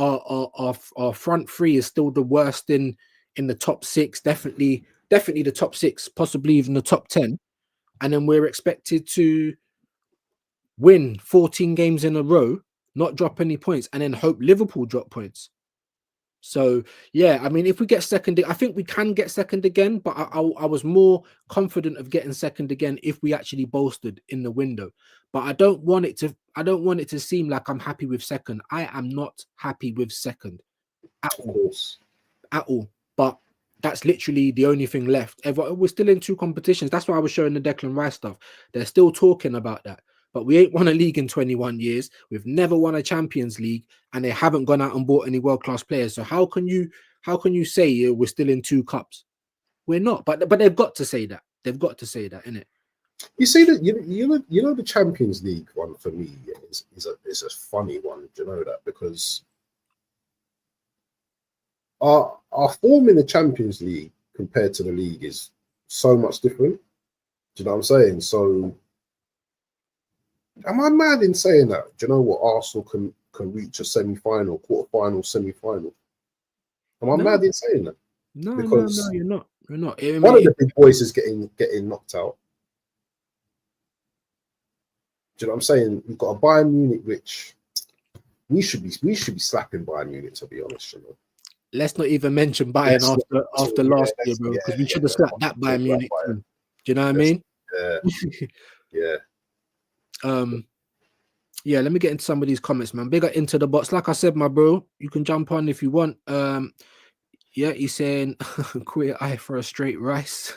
our front three is still the worst in the top 6. Definitely the top 6, possibly even the top 10. And then we're expected to win 14 games in a row, not drop any points, and then hope Liverpool drop points. So yeah, I mean, if we get second, I think we can get second again, but I was more confident of getting second again if we actually bolstered in the window. But I don't want it to seem like I'm happy with second. I am not happy with second at all. But that's literally the only thing left. We're still in 2 competitions. That's why I was showing the Declan Rice stuff. They're still talking about that. But we ain't won a league in 21 years. We've never won a Champions League, and they haven't gone out and bought any world-class players. So how can you say we're still in 2 cups? We're not. But they've got to say that. They've got to say that, innit? You see that you know the Champions League one for me is a funny one. Do you know that? Because our form in the Champions League compared to the league is so much different. Do you know what I'm saying? So am I mad in saying that? Do you know what? Arsenal can reach a semi-final, quarter-final, semi-final. Am I mad in saying that? No, you're not. You're not. One of the big boys is getting knocked out. you know what I'm saying? We've got a Bayern Munich, which we should be slapping Bayern Munich, to be honest. You know? Let's not even mention Bayern after last year, bro, because we should have slapped that Bayern Munich team. Do you know what I mean? Yeah. Yeah, let me get into some of these comments, man. Bigger into the box. Like I said, my bro, you can jump on if you want. Yeah, he's saying queer eye for a straight rice.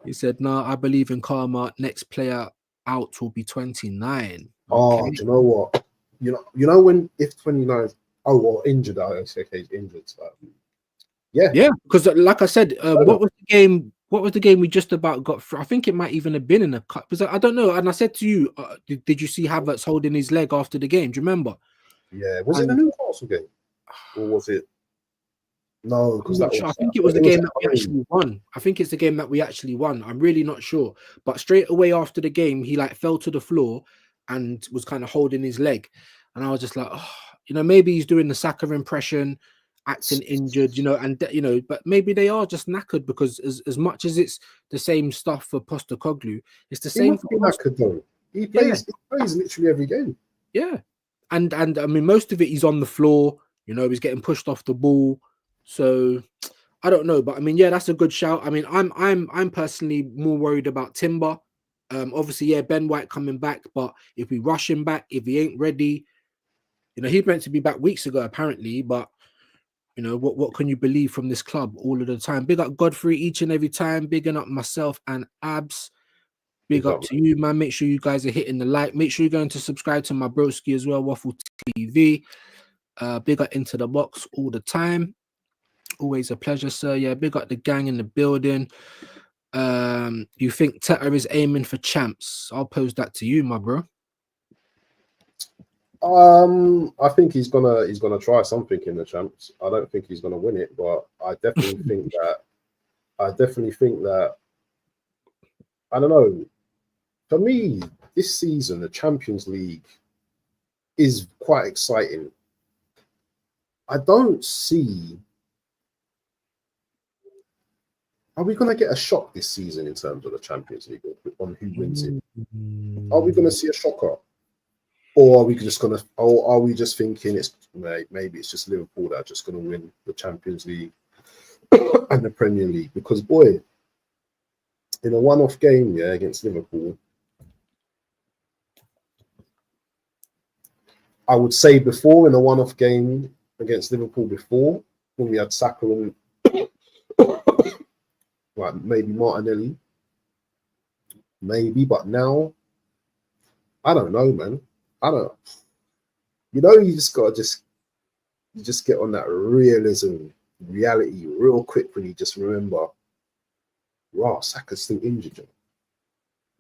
He said, no, I believe in karma. Next player out will be 29. Oh, do you know what? You know when if 29, well, injured, okay, he's injured. Yeah, because like I said, what was the game? What was the game we just about got through? I think it might even have been in a cup. Because I don't know. And I said to you, did you see Havertz holding his leg after the game? Do you remember? Yeah. Was it the Newcastle game? Or was it? No, because I think it was the game that we actually won. I think it's the game that we actually won. I'm really not sure. But straight away after the game, he like fell to the floor and was kind of holding his leg. And I was just like, oh, you know, maybe he's doing the Saka impression, acting injured, you know, and you know, but maybe they are just knackered, because as much as it's the same stuff for Postecoglou, it's the same for knackered though. He plays literally every game. Yeah. And I mean, most of it he's on the floor, you know, he's getting pushed off the ball. So I don't know, but I mean, yeah, that's a good shout. I mean, I'm personally more worried about Timber. Obviously, yeah, Ben White coming back, but if we rush him back, if he ain't ready, you know, he's meant to be back weeks ago apparently, but you know, what can you believe from this club all of the time? Big up Godfrey each and every time, bigging up myself and Abs. Big up to you, man. Make sure you guys are hitting the like. Make sure you're going to subscribe to my broski as well, Waffle TV. Big up Into the Box all the time. Always a pleasure, sir. Yeah, big up the gang in the building. You think Teta is aiming for champs? I'll pose that to you, my bro. I think he's gonna try something in the champs. I don't think he's gonna win it, but I definitely think that I don't know. For me, this season, the Champions League is quite exciting. I don't see. Are we going to get a shock this season in terms of the Champions League on who wins it? Are we going to see a shocker, or are we just going to? Or are we just thinking it's maybe it's just Liverpool that are just going to win the Champions League and the Premier League? Because boy, in a one-off game, yeah, against Liverpool, I would say before in a one-off game against Liverpool before when we had Saka and like maybe Martinelli, maybe, but now I don't know, man. I don't. You know, you just gotta just get on that reality real quick when you just remember, wow, Saka's still injured.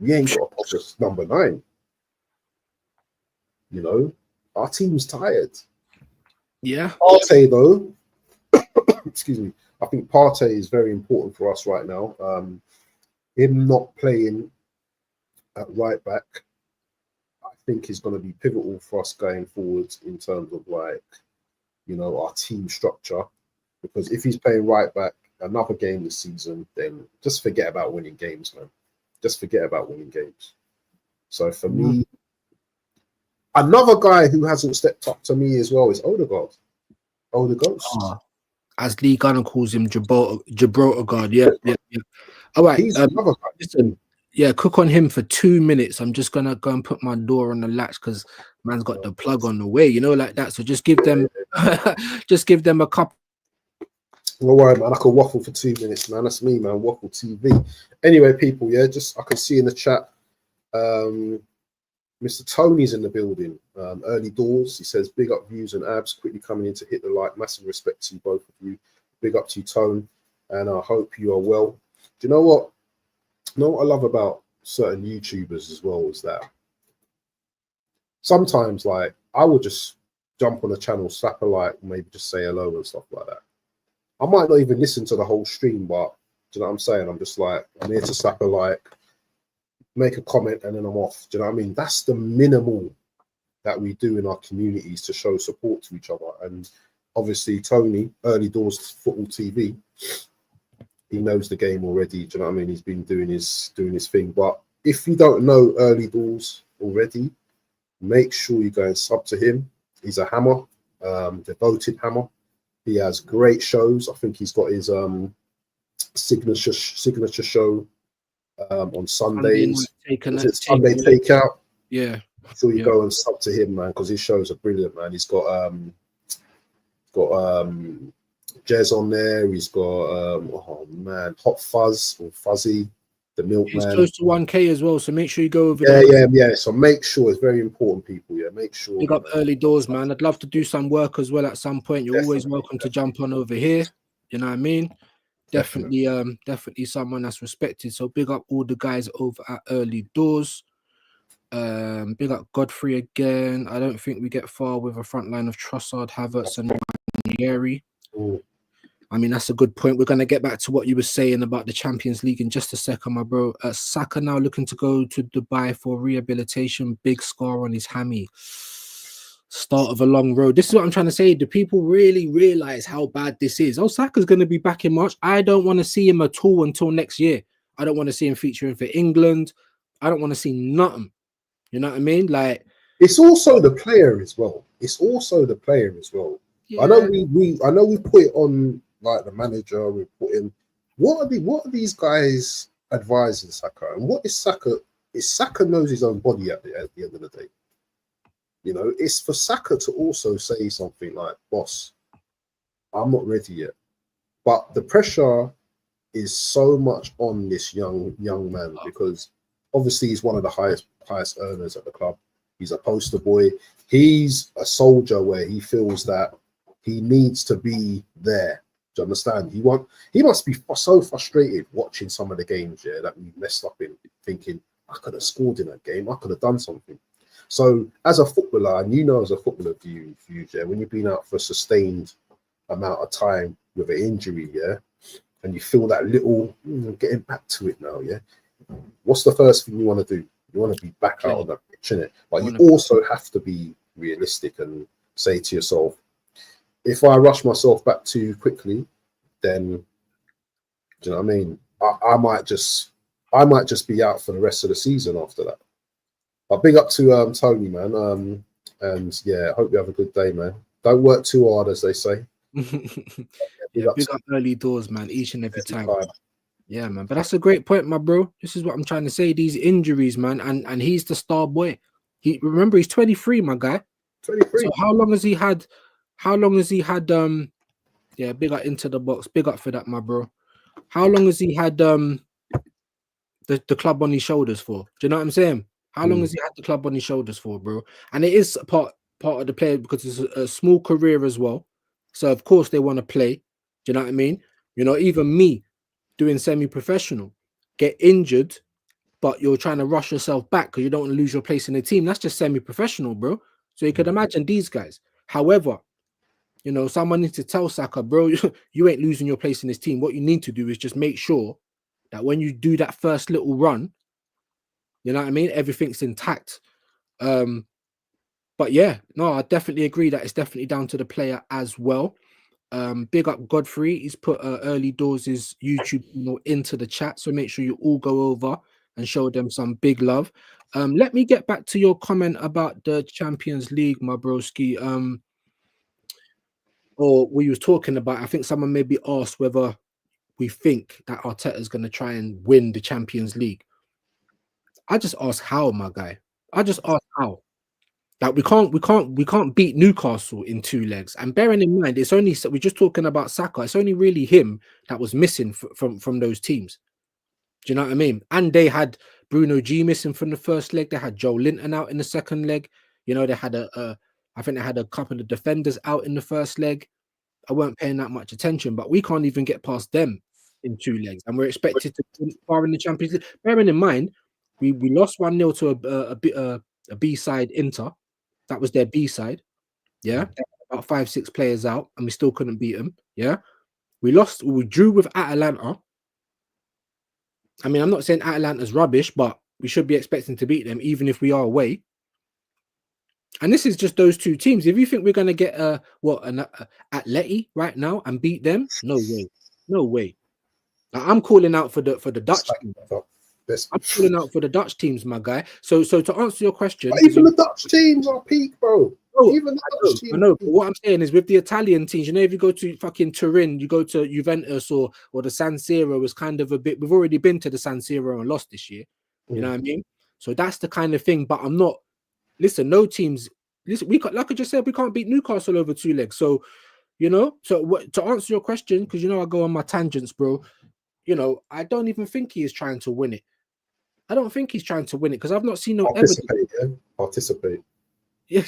We ain't got a proper number 9. You know, our team's tired. Yeah. Partey though, excuse me. I think Partey is very important for us right now. Him not playing at right back, I think is going to be pivotal for us going forward in terms of like, you know, our team structure. Because if he's playing right back another game this season, then just forget about winning games, man. Just forget about winning games. So for me, another guy who hasn't stepped up to me as well is Odegaard. As Lee Gunner calls him, Gibraltar guard. Yeah. All right. Listen, yeah, cook on him for 2 minutes. I'm just gonna go and put my door on the latch because man's got the plug on the way, you know, like that. So just give them, just give them a couple. Don't worry, man. I can waffle for 2 minutes, man. That's me, man. Waffle TV. Anyway, people, yeah, just I can see in the chat. Mr. Tony's in the building. Early doors. He says, big up Viewz and Abs. Quickly coming in to hit the like. Massive respect to you, both of you. Big up to you, Tone. And I hope you are well. Do you know what? You know what I love about certain YouTubers as well is that sometimes, like, I would just jump on a channel, slap a like, maybe just say hello and stuff like that. I might not even listen to the whole stream, but do you know what I'm saying? I'm just like, I'm here to slap a like, make a comment, and then I'm off. Do you know what I mean? That's the minimal that we do in our communities to show support to each other. And obviously, Tony, Early Doors Football TV, he knows the game already. Do you know what I mean? He's been doing his thing. But if you don't know Early Doors already, make sure you go and sub to him. He's a hammer, devoted hammer. He has great shows. I think he's got his signature show on Sundays. Sunday Takeout. Yeah. So you go and sub to him, man, because his shows are brilliant, man. He's got Jez on there. He's got oh man, Hot Fuzz or Fuzzy, the Milkman. He's close to 1K as well, so make sure you go over there. Yeah. So make sure, it's very important, people. Yeah, make sure. Big up Early Doors, man. I'd love to do some work as well at some point. You're always welcome to jump on over here. You know what I mean? Definitely someone that's respected. So big up all the guys over at Early Doors. Big up Godfrey again. I don't think we get far with a front line of Trossard, Havertz, and Ranieri. I mean, that's a good point. We're going to get back to what you were saying about the Champions League in just a second, my bro. Saka now looking to go to Dubai for rehabilitation. Big scar on his hammy. Start of a long road. This is what I'm trying to say. Do people really realize how bad this is? Oh, Saka's going to be back in March. I don't want to see him at all until next year. I don't want to see him featuring for England. I don't want to see nothing. You know what I mean? Like, it's also the player as well. Yeah. I know we put it on like the manager. We put in what are these guys advising Saka, and what is Saka? Is Saka knows his own body at the end of the day. You know, it's for Saka to also say something like, "Boss, I'm not ready yet." But the pressure is so much on this young man because obviously he's one of the highest earners at the club. He's a poster boy. He's a soldier where he feels that he needs to be there. Do you understand? He must be so frustrated watching some of the games, that we messed up in, thinking, I could have scored in that game. I could have done something. So as a footballer, and as a footballer, Viewz, when you've been out for a sustained amount of time with an injury, and you feel that little, getting back to it now, what's the first thing you want to do? You want to be back out on that pitch, innit? But you also have to be realistic and say to yourself, if I rush myself back too quickly, then do you know what I mean? I might just be out for the rest of the season after that. But big up to Tony, man. And hope you have a good day, man. Don't work too hard, as they say. Big up Early Doors, man, each and every time. Yeah, man. But that's a great point, my bro. This is what I'm trying to say. These injuries, man, and he's the star boy. Remember, he's 23, my guy. 23. So how long has he had? Big up Into the Box. Big up for that, my bro. How long has he had the club on his shoulders for? Do you know what I'm saying? How long has he had the club on his shoulders for, bro? And it is part of the player because it's a small career as well. So of course they want to play. Do you know what I mean? You know, even me doing semi-professional, get injured, but you're trying to rush yourself back because you don't want to lose your place in the team. That's just semi-professional, bro. So you could imagine these guys. However, you know, someone needs to tell Saka, bro, you ain't losing your place in this team. What you need to do is just make sure that when you do that first little run, you know what I mean, everything's intact. But yeah, no, I definitely agree that it's definitely down to the player as well. Big up Godfrey. He's put Early Doors' YouTube channel into the chat, so make sure you all go over and show them some big love. Let me get back to your comment about the Champions League, my broski. Or we was talking about, I think someone maybe asked whether we think that Arteta is going to try and win the Champions League. I just ask how, my guy. I just ask how. Like we can't beat Newcastle in 2 legs. And bearing in mind, it's only we're just talking about Saka. It's only really him that was missing from those teams. Do you know what I mean? And they had Bruno G missing from the first leg. They had Joe Linton out in the second leg. You know, they had I think they had a couple of defenders out in the first leg. I weren't paying that much attention, but we can't even get past them in 2 legs, and we're expected to be far in the Champions League. Bearing in mind, we lost 1-0 to a B-side Inter. That was their B-side. Yeah, about 5-6 players out, and we still couldn't beat them. Yeah, we drew with Atalanta. I mean, I'm not saying Atalanta's rubbish, but we should be expecting to beat them, even if we are away. And this is just those 2 teams. If you think we're going to get an Atleti right now and beat them, no way, no way. Now, I'm calling out for the Dutch team. I'm pulling out for the Dutch teams, my guy. So to answer your question, but even the Dutch teams are peak, bro. Even the Dutch teams. I know. But what I'm saying is, with the Italian teams, you know, if you go to fucking Turin, you go to Juventus or the San Siro, is kind of a bit. We've already been to the San Siro and lost this year. You know what I mean? So that's the kind of thing. But I'm not. Listen, no teams. Listen, like I just said, we can't beat Newcastle over 2 legs. So, you know, to answer your question, because you know I go on my tangents, bro. You know, I don't even think he is trying to win it. I don't think he's trying to win it because I've not seen no evidence. Participate. Yeah,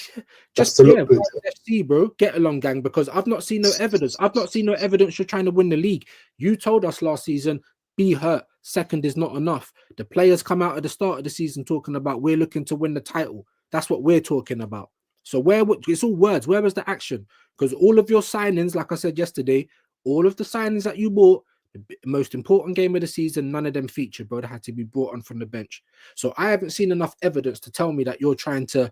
just FC, bro. Get along, gang, because I've not seen no evidence. I've not seen no evidence you're trying to win the league. You told us last season, be hurt. Second is not enough. The players come out at the start of the season talking about we're looking to win the title. That's what we're talking about. So it's all words. Where was the action? Because all of your signings, like I said yesterday, all of the signings that you bought, the most important game of the season, none of them featured, bro. They had to be brought on from the bench. So I haven't seen enough evidence to tell me that you're trying to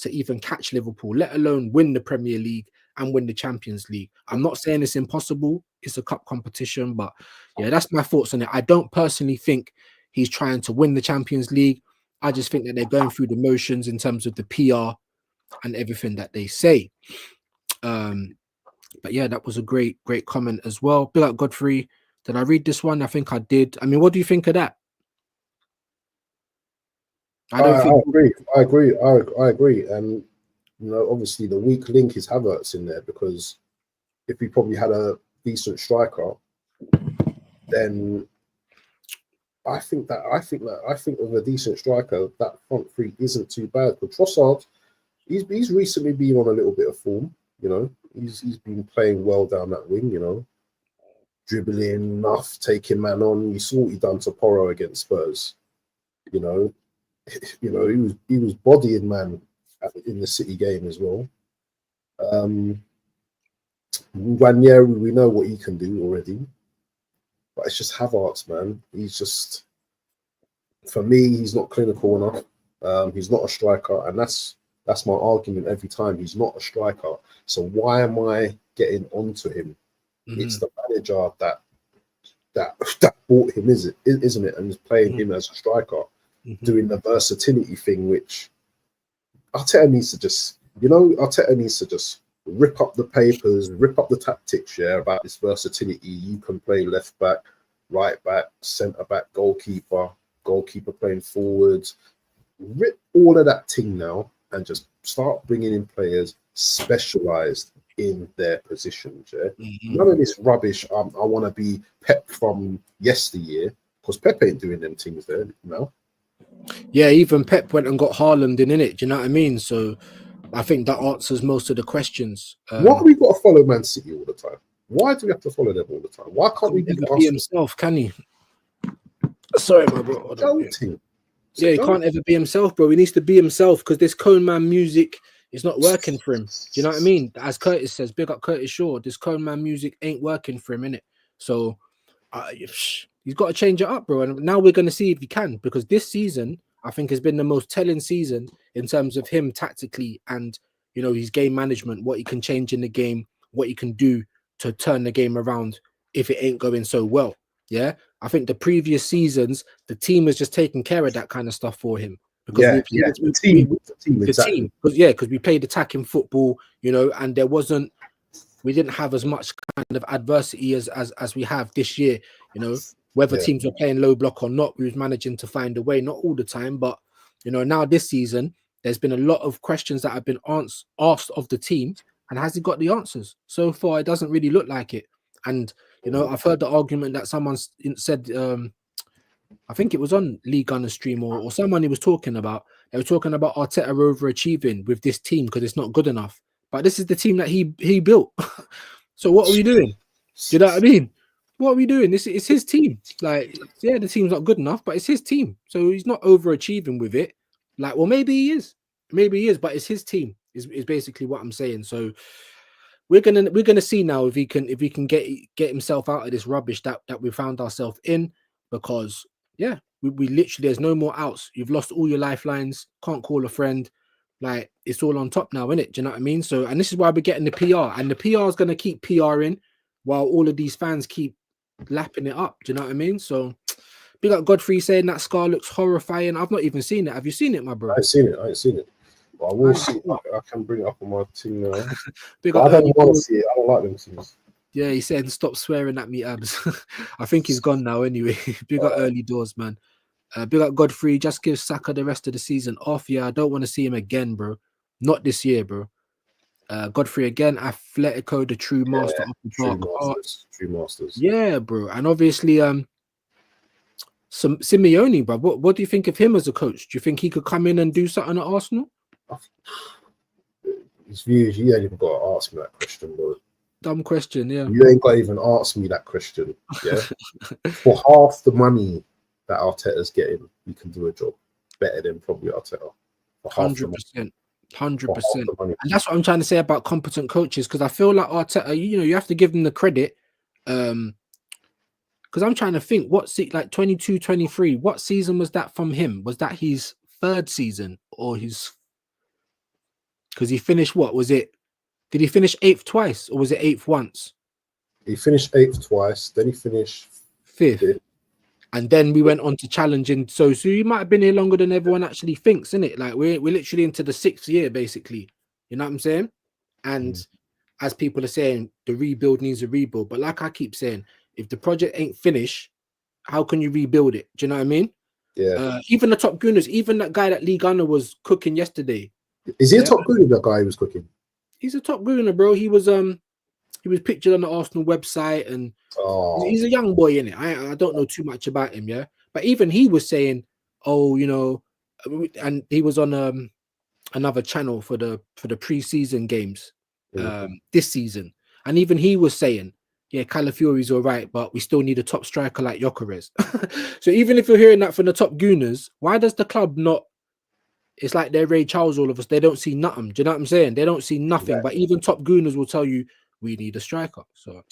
even catch Liverpool, let alone win the Premier League and win the Champions League. I'm not saying it's impossible. It's a cup competition, but yeah, that's my thoughts on it. I don't personally think he's trying to win the Champions League. I just think that they're going through the motions in terms of the PR and everything that they say. But yeah, that was a great comment as well. Big up Godfrey. Did I read this one? I think I did. I mean, what do you think of that? I agree. And you know, obviously the weak link is Havertz in there, because if we probably had a decent striker, then I think with a decent striker, that front three isn't too bad. But Trossard, he's recently been on a little bit of form. You know, he's been playing well down that wing. You know, dribbling enough, taking man on. You saw what he done to Porro against Spurs. You know, he was bodying man in the City game as well. Ranieri, we know what he can do already, but it's just Havertz, man. He's just, for me, he's not clinical enough. He's not a striker, and that's my argument every time. He's not a striker, so why am I getting onto him? It's the manager that bought him, isn't it? And is playing him as a striker, doing the versatility thing, which Arteta needs to just, rip up the papers, rip up the tactics, about this versatility. You can play left back, right back, centre back, goalkeeper playing forwards. Rip all of that thing now and just start bringing in players specialised in their positions. None of this rubbish. I want to be Pep from yesteryear, because Pep ain't doing them things there now. Yeah, even Pep went and got Haaland in it. Do you know what I mean? So I think that answers most of the questions. Why have we got to follow Man City all the time? Why do we have to follow them all the time? Why can't we be himself? Can he? Sorry, my bro. Yeah, he can't ever be himself, bro. He needs to be himself, because this Cone Man music is not working for him. Do you know what I mean? As Curtis says, big up Curtis Shaw. This Cone Man music ain't working for him, innit? So he's got to change it up, bro. And now we're going to see if he can, because this season, I think, has been the most telling season in terms of him tactically and, you know, his game management, what he can change in the game, what he can do to turn the game around if it ain't going so well. Yeah, I think the previous seasons, the team has just taken care of that kind of stuff for him. Because the team, because we played attacking football, you know, and we didn't have as much kind of adversity as we have this year, you know. Whether teams were playing low block or not, we was managing to find a way, not all the time, but, you know, now this season, there's been a lot of questions that have been asked of the team, and has he got the answers? So far, it doesn't really look like it. And, you know, I've heard the argument that someone said, I think it was on Lee Gunner's stream or someone he was talking about. They were talking about Arteta overachieving with this team because it's not good enough. But this is the team that he built. So what are we doing? Do you know what I mean? What are we doing? It's his team. Like, yeah, the team's not good enough, but it's his team. So he's not overachieving with it. Like, well, maybe he is, but it's his team. Is basically what I'm saying. So we're gonna see now if he can get himself out of this rubbish that we found ourselves in, because yeah, we literally, there's no more outs. You've lost all your lifelines. Can't call a friend. Like, it's all on top now, innit? Do you know what I mean? So, and this is why we're getting the PR, and the PR is gonna keep PRing while all of these fans keep lapping it up. Do you know what I mean? So, Big up Godfrey saying that scar looks horrifying. I've not even seen it. Have you seen it, my bro? I ain't seen it. But I will see. I can bring it up on my thing now. Big up I don't want to see it. I don't like them things. Yeah, he said stop swearing at me, Abs. I think he's gone now anyway. Big up early doors, man. Big up Godfrey. Just give Saka the rest of the season off. Yeah, I don't want to see him again, bro. Not this year, bro. Godfrey again. Atletico, the true master of the dark arts. True masters. Yeah, bro. And obviously, some Simeone, bro. What do you think of him as a coach? Do you think he could come in and do something at Arsenal? His views. You ain't even got to ask me that question, bro. Dumb question, yeah. You ain't got to even ask me that question. Yeah. For half the money that Arteta's getting, you can do a job better than probably Arteta. 100%. 100%. And that's what I'm trying to say about competent coaches, because I feel like Arteta, you have to give them the credit. Because I'm trying to think, like 22, 23, what season was that from him? Was that his third season or his? Because he finished what was it? Did he finish 8th twice or was it 8th once? He finished 8th twice, then he finished 5th. And then we went on to challenging. So you might have been here longer than everyone actually thinks, isn't it? Like we're literally into the 6th year, basically. You know what I'm saying? And as people are saying, the rebuild needs a rebuild. But like I keep saying, if the project ain't finished, how can you rebuild it? Do you know what I mean? Yeah. Even the top gooners, even that guy that Lee Gunner was cooking yesterday. Is he a top gooner, that guy who was cooking? He's a top gooner, bro. He was pictured on the Arsenal website, and he's a young boy in it. I don't know too much about him, yeah. But even he was saying, and he was on another channel for the pre-season games this season, and even he was saying, yeah, Calafiori's all right, but we still need a top striker like Gyökeres. So even if you're hearing that from the top gooners, why does the club not? It's like they're Ray Charles, all of us. They don't see nothing. Do you know what I'm saying? They don't see nothing. Exactly. But even top gooners will tell you we need a striker. So,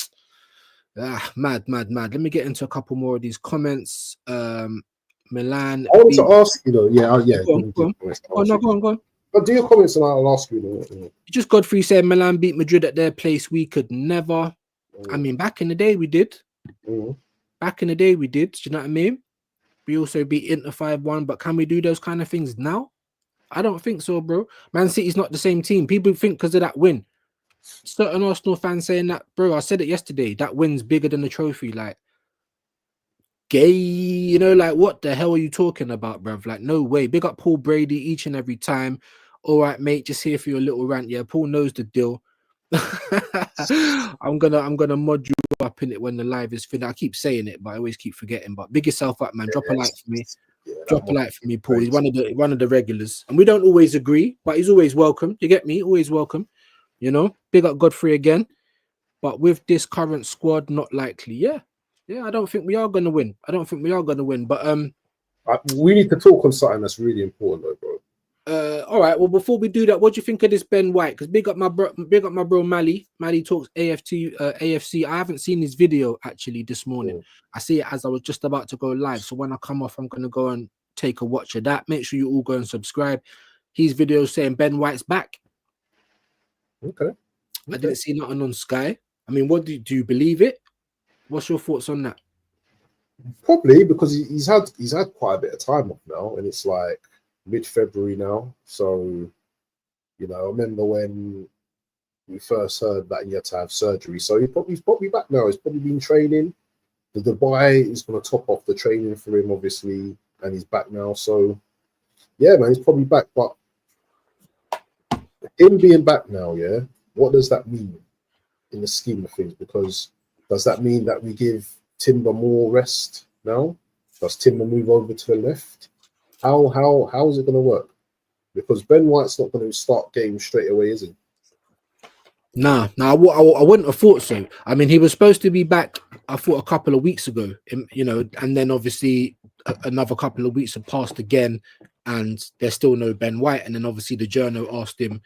mad. Let me get into a couple more of these comments. Milan. I want to ask you though. Yeah. Go on. But do your comments and I'll ask you. Just Godfrey said Milan beat Madrid at their place. We could never. I mean, back in the day we did. Back in the day we did. Do you know what I mean? We also beat Inter 5-1. But can we do those kind of things now? I don't think so, bro. Man City's not the same team. People think because of that win. Certain Arsenal fans saying that, bro, I said it yesterday, that win's bigger than the trophy. Like, gay, like, what the hell are you talking about, bruv? Like, no way. Big up Paul Brady each and every time. All right, mate, just here for your little rant. Yeah, Paul knows the deal. I'm gonna mod you up in it when the live is finished. I keep saying it, but I always keep forgetting. But big yourself up, man. Drop a like for me. Drop a like for me, Paul. He's one of the regulars, and we don't always agree, but he's always welcome. You get me? Always welcome. Big up Godfrey again. But with this current squad, not likely. Yeah. I don't think we are gonna win. But we need to talk on something that's really important, though, bro. All right. Well, before we do that, what do you think of this Ben White? Because big up my bro Mally. Mally talks AFC. I haven't seen his video actually this morning. I see it as I was just about to go live. So when I come off, I'm gonna go and take a watch of that. Make sure you all go and subscribe. His video saying Ben White's back. Okay. I didn't see nothing on Sky. I mean, what do you believe it? What's your thoughts on that? Probably because he's had quite a bit of time off now, and it's like mid-February now. So, I remember when we first heard that he had to have surgery. So he's probably back now. He's probably been training. The Dubai is going to top off the training for him, obviously, and he's back now. So, yeah, man, he's probably back. But him being back now, yeah, what does that mean in the scheme of things? Because does that mean that we give Timber more rest now? Does Timber move over to the left? How is it going to work? Because Ben White's not going to start games straight away, is he? Nah, I wouldn't have thought so. I mean, he was supposed to be back, I thought, a couple of weeks ago, and then obviously another couple of weeks have passed again, and there's still no Ben White. And then obviously the journal asked him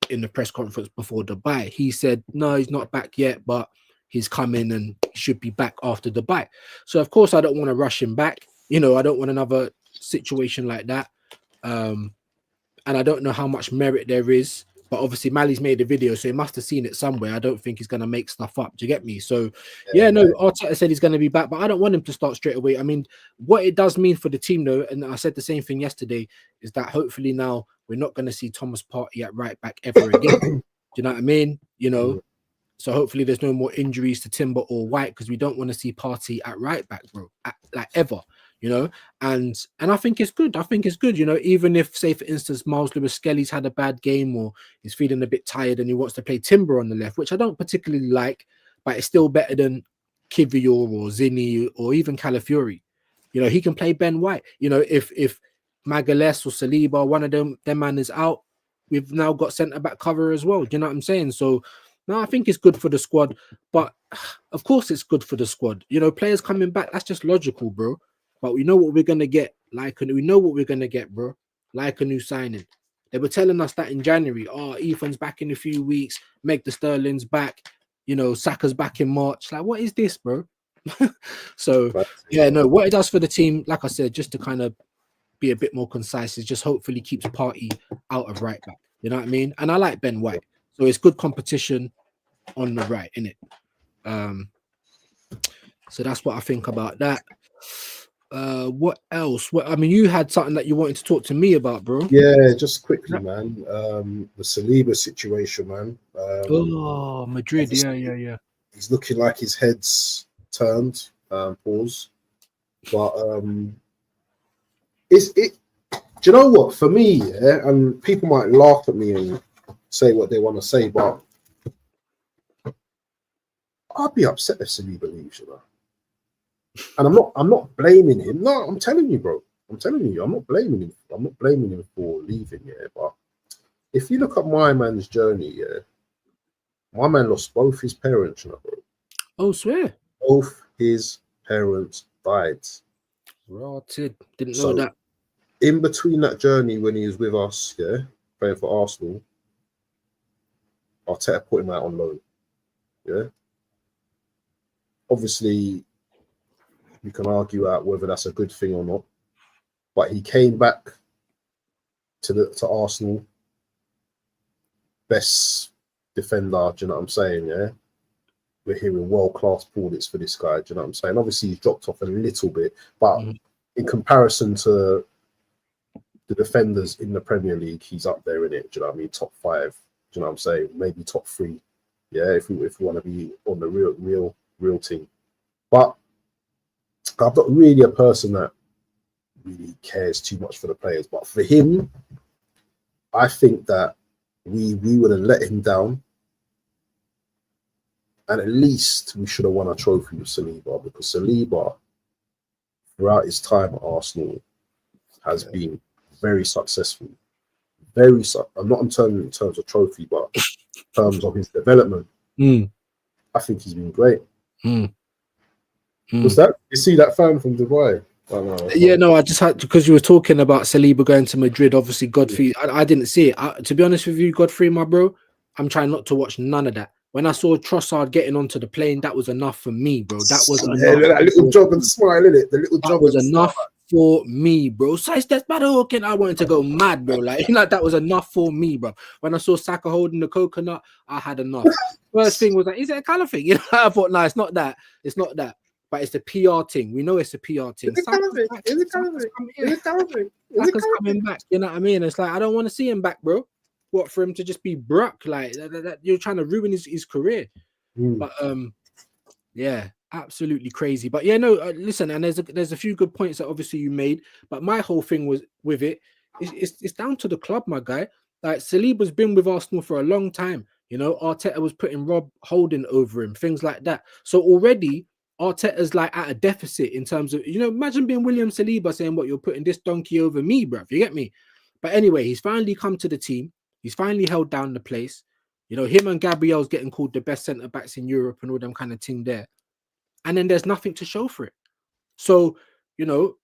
in the press conference before Dubai. He said, no, he's not back yet, but he's coming and should be back after Dubai. So, of course, I don't want to rush him back. I don't want another situation like that. And I don't know how much merit there is But obviously Mali's made a video, so he must have seen it somewhere. I don't think he's going to make stuff up. Do you get me? So yeah, no, Arteta said he's going to be back, but I don't want him to start straight away. I mean, what it does mean for the team though, and I said the same thing yesterday, is that hopefully now we're not going to see Thomas Partey at right back ever again. Do you know what I mean? You know, so hopefully there's no more injuries to Timber or White, because we don't want to see Partey at right back, bro, like ever. You know, and I think it's good. I think it's good, you know, even if, say, for instance, Miles Lewis-Skelly's had a bad game or he's feeling a bit tired and he wants to play Timber on the left, which I don't particularly like, but it's still better than Kivior or Zinni or even Calafiori. You know, he can play Ben White. You know, if Magalhaes or Saliba, one of them man is out, we've now got centre-back cover as well. Do you know what I'm saying? So, no, I think it's good for the squad, but of course it's good for the squad. You know, players coming back, that's just logical, bro. But we know what we're gonna get. We know what we're gonna get, bro. Like a new signing. They were telling us that in January. Oh, Ethan's back in a few weeks. Meg the Sterling's back. You know, Saka's back in March. Like, what is this, bro? So yeah, no. What it does for the team, like I said, just to kind of be a bit more concise, is just hopefully keeps Partey out of right back. You know what I mean? And I like Ben White, so it's good competition on the right, innit? So that's what I think about that. What else? I mean, you had something that you wanted to talk to me about, bro. Yeah, just quickly, man. The Saliba situation, man. Oh, Madrid. Yeah. He's looking like his head's turned. Pause. But is it? Do you know what? For me, yeah, and people might laugh at me and say what they want to say, but I'd be upset if Saliba leaves, you know. And I'm not blaming him. No, I'm telling you, bro. I'm telling you, I'm not blaming him. I'm not blaming him for leaving, yeah. But if you look at my man's journey, yeah, my man lost both his parents, you know, bro. Oh, swear. Both his parents died. Rotted. Didn't know that. In between that journey when he was with us, yeah, playing for Arsenal, Arteta put him out on loan. Yeah. Obviously, you can argue out whether that's a good thing or not, but he came back to Arsenal, best defender. Do you know what I'm saying? Yeah, we're hearing world-class plaudits for this guy. Do you know what I'm saying? Obviously, he's dropped off a little bit, but in comparison to the defenders in the Premier League, he's up there in it. Do you know what I mean? Top 5. Do you know what I'm saying? Maybe top 3. Yeah, if we want to be on the real team, but I'm not really a person that really cares too much for the players. But for him, I think that we would have let him down, and at least we should have won a trophy with Saliba, because Saliba, throughout his time at Arsenal, has been very successful. I'm not in terms of trophy, but in terms of his development, I think he's been great. Was that? You see that fan from Dubai? Oh, no, yeah, no, I just had, because you were talking about Saliba going to Madrid. Obviously, Godfrey, I didn't see it. To be honest with you, Godfrey, my bro, I'm trying not to watch none of that. When I saw Trossard getting onto the plane, that was enough for me, bro. That was enough. That little jog and smile, innit? The little jog was enough for me, bro. Size that's bad. I wanted to go mad, bro. Like, that was enough for me, bro. When I saw Saka holding the coconut, I had enough. First thing was like, is it a colour thing? You know, I thought, no, it's not that. It's not that. But it's the PR thing. We know it's a PR thing. Saka's coming back. You know what I mean? It's like, I don't want to see him back, bro. What, for him to just be Brock? Like, that you're trying to ruin his career. But yeah, absolutely crazy. But yeah, no, listen, and there's a few good points that obviously you made. But my whole thing was with it's down to the club, my guy. Like, Saliba's been with Arsenal for a long time. You know, Arteta was putting Rob Holding over him, things like that. So already Arteta's like at a deficit in terms of, you know, imagine being William Saliba saying, what, you're putting this donkey over me, bruv. You get me? But anyway, he's finally come to the team. He's finally held down the place. You know, him and Gabriel's getting called the best centre-backs in Europe and all them kind of thing there. And then there's nothing to show for it. So, you know,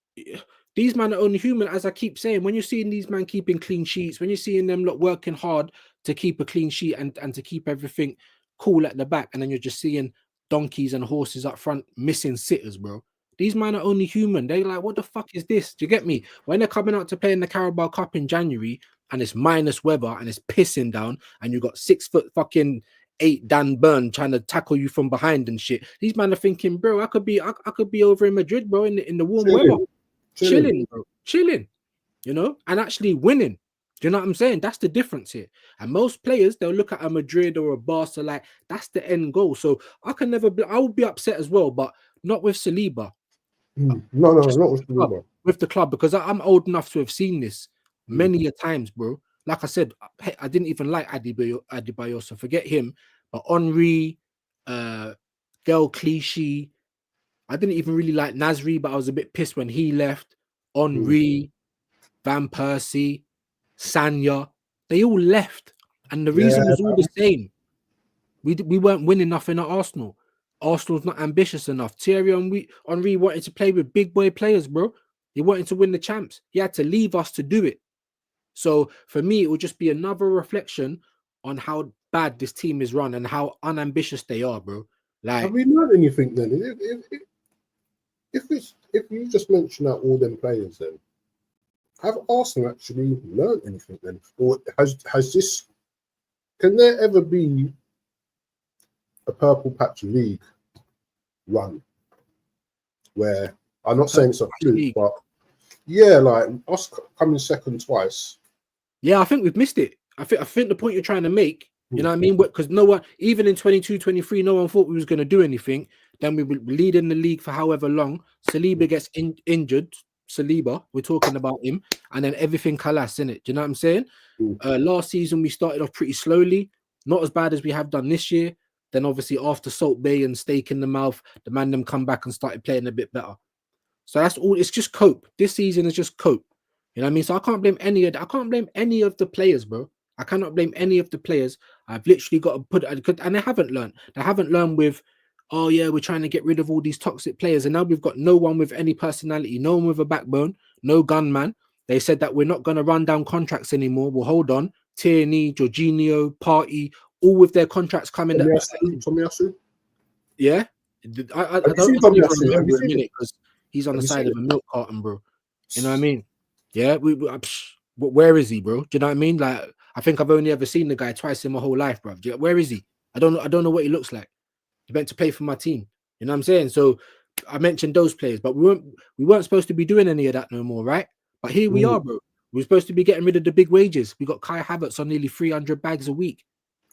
these men are only human, as I keep saying. When you're seeing these men keeping clean sheets, when you're seeing them working hard to keep a clean sheet and to keep everything cool at the back, and then you're just seeing donkeys and horses up front missing sitters, bro. These men are only human. They're like, what the fuck is this? Do you get me? When they're coming out to play in the Carabao Cup in January, and it's minus weather and it's pissing down and you got 6'8" Dan Burn trying to tackle you from behind and shit. These men are thinking, bro, I could be over in Madrid, bro, in the warm weather, chilling, bro, chilling, you know, and actually winning. Do you know what I'm saying? That's the difference here. And most players, they'll look at a Madrid or a Barca like that's the end goal. So I can never be, I would be upset as well, but not with Saliba. No, not with Saliba. With the club, because I'm old enough to have seen this many a times, bro. Like I said, I didn't even like Adebayor, so forget him. But Henry, Del Clichy, I didn't even really like Nasri, but I was a bit pissed when he left. Henry, Van Persie, Sanya, they all left, and the reason was all the same. We weren't winning nothing at Arsenal. Arsenal's not ambitious enough. Thierry Henry wanted to play with big boy players, bro. He wanted to win the champs. He had to leave us to do it. So for me, it would just be another reflection on how bad this team is run and how unambitious they are, bro. Like, have we learned anything then? If you just mention out all them players, then have Arsenal actually learned anything then, or has this? Can there ever be a purple patch league run where I'm not saying it's a fluke, but yeah, like us coming second twice. Yeah, I think we've missed it. I think the point you're trying to make, you know what I mean? Because no one, even in 22, 23, no one thought we was going to do anything. Then we were leading the league for however long. Saliba gets injured. Saliba, we're talking about him, and then everything collapsed, innit? Do you know what I'm saying? Last season we started off pretty slowly, not as bad as we have done this year. Then obviously after Salt Bay and steak in the mouth, the man them come back and started playing a bit better. So that's all. It's just cope. This season is just cope. You know what I mean? So I can't blame any of the players, bro. I cannot blame any of the players. I've literally got to put it, and they haven't learned. They haven't learned with, oh yeah, we're trying to get rid of all these toxic players, and now we've got no one with any personality, no one with a backbone, no gunman. They said that we're not going to run down contracts anymore. Well, hold on. Tierney, Jorginho, Partey, all with their contracts coming. Tomiyasu? Yeah. I don't remember a minute because he's on the side of a milk carton, bro. You know what I mean? Yeah. Where is he, bro? Do you know what I mean? Like, I think I've only ever seen the guy twice in my whole life, bro. Where is he? I don't know what he looks like. He meant to play for my team. You know what I'm saying? So I mentioned those players, but we weren't supposed to be doing any of that no more, right? But here we are, bro. We're supposed to be getting rid of the big wages. We got Kai Havertz on nearly 300 bags a week.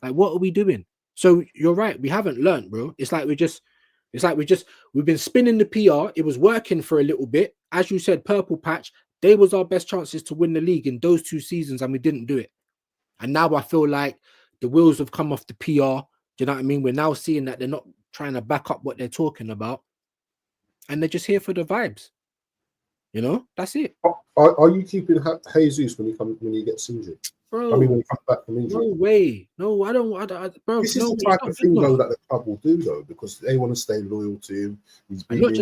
Like, what are we doing? So you're right. We haven't learned, bro. We've been spinning the PR. It was working for a little bit. As you said, purple patch. They was our best chances to win the league in those 2 seasons, and we didn't do it. And now I feel like the wheels have come off the PR. Do you know what I mean? We're now seeing that they're not trying to back up what they're talking about, and they're just here for the vibes. You know, that's it. Are you keeping Jesus when he gets injured? Bro, I mean, when he comes back from injury. No way. No, I don't. Bro, this is the type of thing though that the club will do though, because they want to stay loyal to him. He's not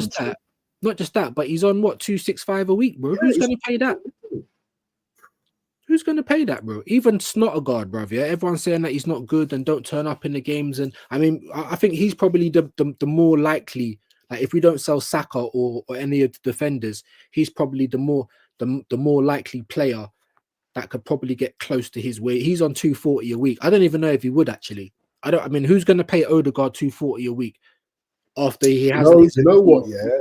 just that, but he's on what, 265 a week, bro. Yeah, who's going to pay that? Who's going to pay that, bro? Even Snottergaard, bro. Yeah, everyone's saying that he's not good and don't turn up in the games. And I mean, I think he's probably the more likely. Like, if we don't sell Saka or any of the defenders, he's probably the more likely player that could probably get close to his weight. He's on 240 a week. I don't even know if he would actually. I mean, who's going to pay Odegaard 240 a week after he has? You know what? Yeah,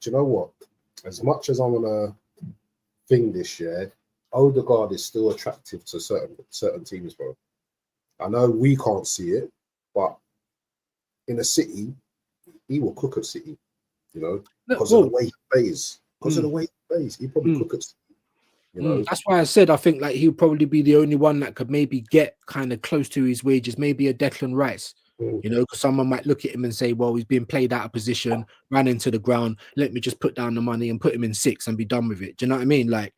do you know what? As much as I want to thing this year, Odegaard is still attractive to certain teams, bro. I know we can't see it, but in a City, he will cook at City. You know, because of the way he plays. Because of the way he plays, he probably cook at City. You know? That's why I said I think like he'll probably be the only one that could maybe get kind of close to his wages, maybe a Declan Rice. You know, because someone might look at him and say, well, he's being played out of position, ran into the ground. Let me just put down the money and put him in 6 and be done with it. Do you know what I mean? Like,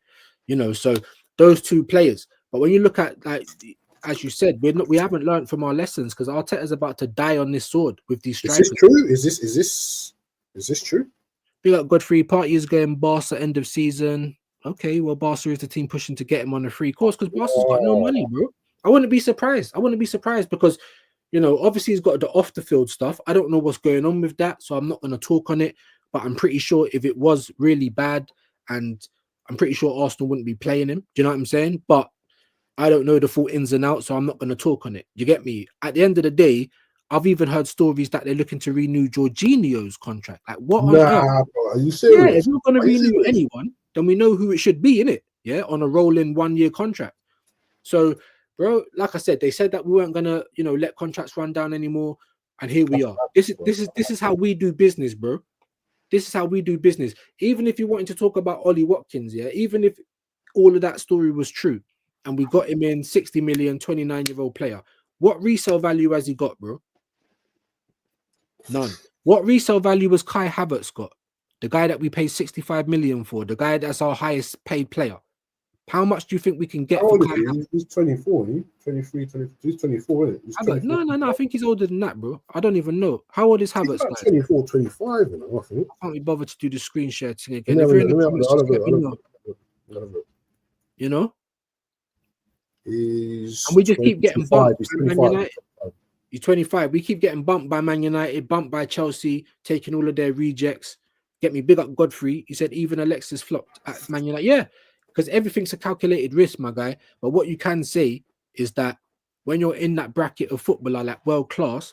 you know, so those 2 players. But when you look at, like, as you said, we haven't learned from our lessons, because Arteta's about to die on this sword with these strikers. Is this true? Is this true? Big up Godfrey. Partey is going Barca end of season. Okay, well, Barca is the team pushing to get him on a free course, because Barca's got no money, bro. I wouldn't be surprised. Because, you know, obviously he's got the off the field stuff. I don't know what's going on with that, so I'm not going to talk on it. But I'm pretty sure if it was really bad, and I'm pretty sure Arsenal wouldn't be playing him. Do you know what I'm saying? But I don't know the full ins and outs, so I'm not going to talk on it. You get me? At the end of the day, I've even heard stories that they're looking to renew Jorginho's contract. Like, what on earth? Bro, are you serious? Yeah, if you're going to renew anyone, then we know who it should be, innit? Yeah, on a rolling 1 year contract. So, bro, like I said, they said that we weren't gonna, let contracts run down anymore, and here we are. This is how we do business, bro. This is how we do business. Even if you wanted to talk about Ollie Watkins, yeah, even if all of that story was true, and we got him in 60 million, 29-year-old player, what resale value has he got, bro? None. What resale value has Kai Havertz got? The guy that we paid 65 million for, the guy that's our highest paid player. How much do you think we can get for Kai Havertz? He's 24, 23, 24. He's 24, isn't it? No. I think he's older than that, bro. I don't even know. How old is Havertz? He's 24, 25, I think. I can't be bothered to do the screen share thing again. If you're in the comments, just let me know. You know? And we just keep getting bumped by Man United. He's 25. We keep getting bumped by Man United, bumped by Chelsea, taking all of their rejects. Get me, big up Godfrey. He said even Alexis flopped at Man United. Yeah, because everything's a calculated risk, my guy. But what you can say is that when you're in that bracket of footballer, like world class,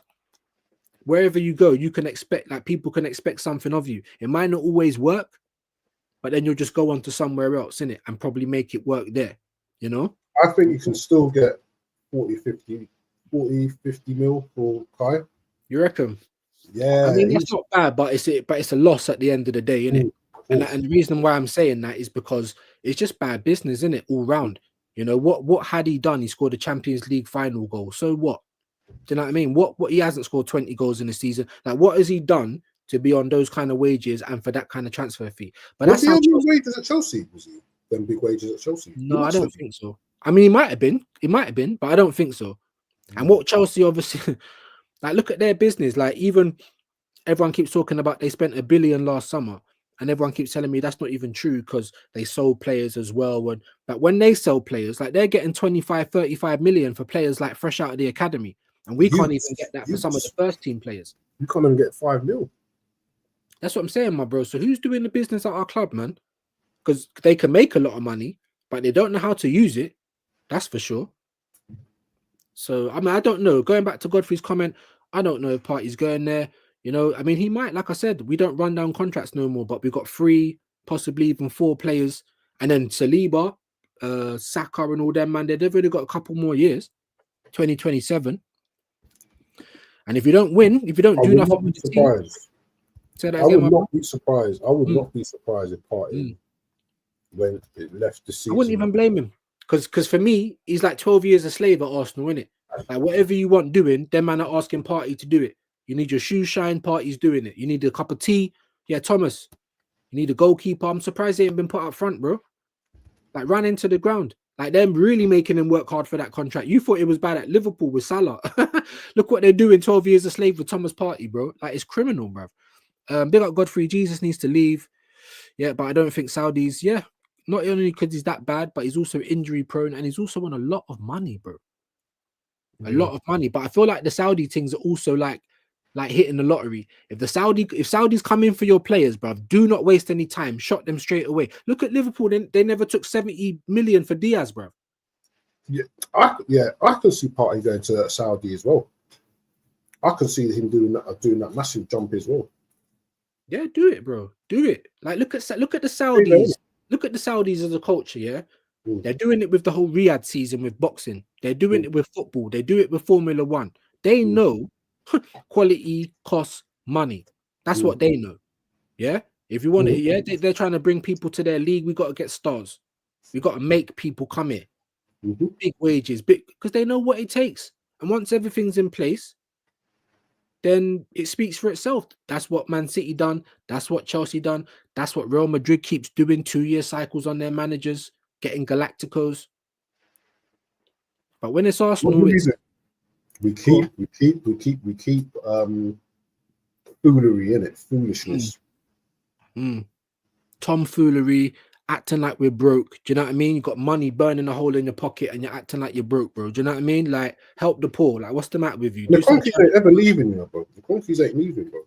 wherever you go, you can expect, like, people can expect something of you. It might not always work, but then you'll just go on to somewhere else, innit, and probably make it work there, you know? I think you can still get 40, 50 mil for Kai. You reckon? Yeah. I mean, that's not bad, but it's a loss at the end of the day, innit? And the reason why I'm saying that is because it's just bad business, isn't it, all round? You know, what had he done? He scored a Champions League final goal. So what? Do you know what I mean? What he hasn't scored 20 goals in a season. Like, what has he done to be on those kind of wages and for that kind of transfer fee? But was that's he on wages at Chelsea? Was he them big wages at Chelsea? No, I don't think so. I mean, he might have been, but I don't think so. And what Chelsea obviously, like, look at their business. Like, even everyone keeps talking about they spent $1 billion last summer, and everyone keeps telling me that's not even true because they sold players as well. But when they sell players, like, they're getting 25, 35 million for players like fresh out of the academy, and we can't even get that for some of the first team players. You can't even get 5 mil. That's what I'm saying, my bro. So who's doing the business at our club, man? Because they can make a lot of money, but they don't know how to use it. That's for sure. So, I mean, I don't know. Going back to Godfrey's comment, I don't know if Partey's going there. You know, I mean, he might. Like I said, we don't run down contracts no more, but we've got 3, possibly even 4 players. And then Saliba, Saka and all them, man, they've only got a couple more years, 2027. And if you don't win, if you don't do nothing with the team, I would not be surprised. I would not be surprised if Partey when it left the season. I wouldn't even blame him. Because for me, he's like 12 years a slave at Arsenal, innit? Like, whatever you want doing, them man are asking Partey to do it. You need your shoes shine, Partey's doing it. You need a cup of tea. Yeah, Thomas. You need a goalkeeper. I'm surprised they ain't been put up front, bro. Like, run into the ground. Like, them really making him work hard for that contract. You thought it was bad at Liverpool with Salah. Look what they're doing, 12 years a slave with Thomas Partey, bro. Like, it's criminal, bro. Big up Godfrey. Jesus needs to leave. Yeah, but I don't think Saudis, not only because he's that bad, but he's also injury prone and he's also on a lot of money, bro. A lot of money. But I feel like the Saudi things are also like hitting the lottery. If Saudis come in for your players, bro, do not waste any time. Shot them straight away. Look at Liverpool. They never took 70 million for Diaz, bro. Yeah, I can see Partey going to Saudi as well. I can see him doing that massive jump as well. Yeah, do it, bro. Do it. Like, look at the Saudis. Look at the Saudis as a culture, yeah? They're doing it with the whole Riyadh season with boxing. They're doing it with football. They do it with Formula One. They know quality costs money. That's what they know. Yeah? If you want it, they're trying to bring people to their league. We got to get stars. We got to make people come here. Big wages, because they know what it takes. And once everything's in place, then it speaks for itself. That's what Man City done. That's what Chelsea done. That's what Real Madrid keeps doing, 2-year cycles on their managers, getting Galacticos. But when it's Arsenal, we keep foolery in it, foolishness. Tomfoolery, acting like we're broke. Do you know what I mean? You got money burning a hole in your pocket and you're acting like you're broke, bro. Do you know what I mean? Like, help the poor. Like, what's the matter with you? The Conkeys ain't ever leaving, bro. The Conkeys ain't leaving, bro.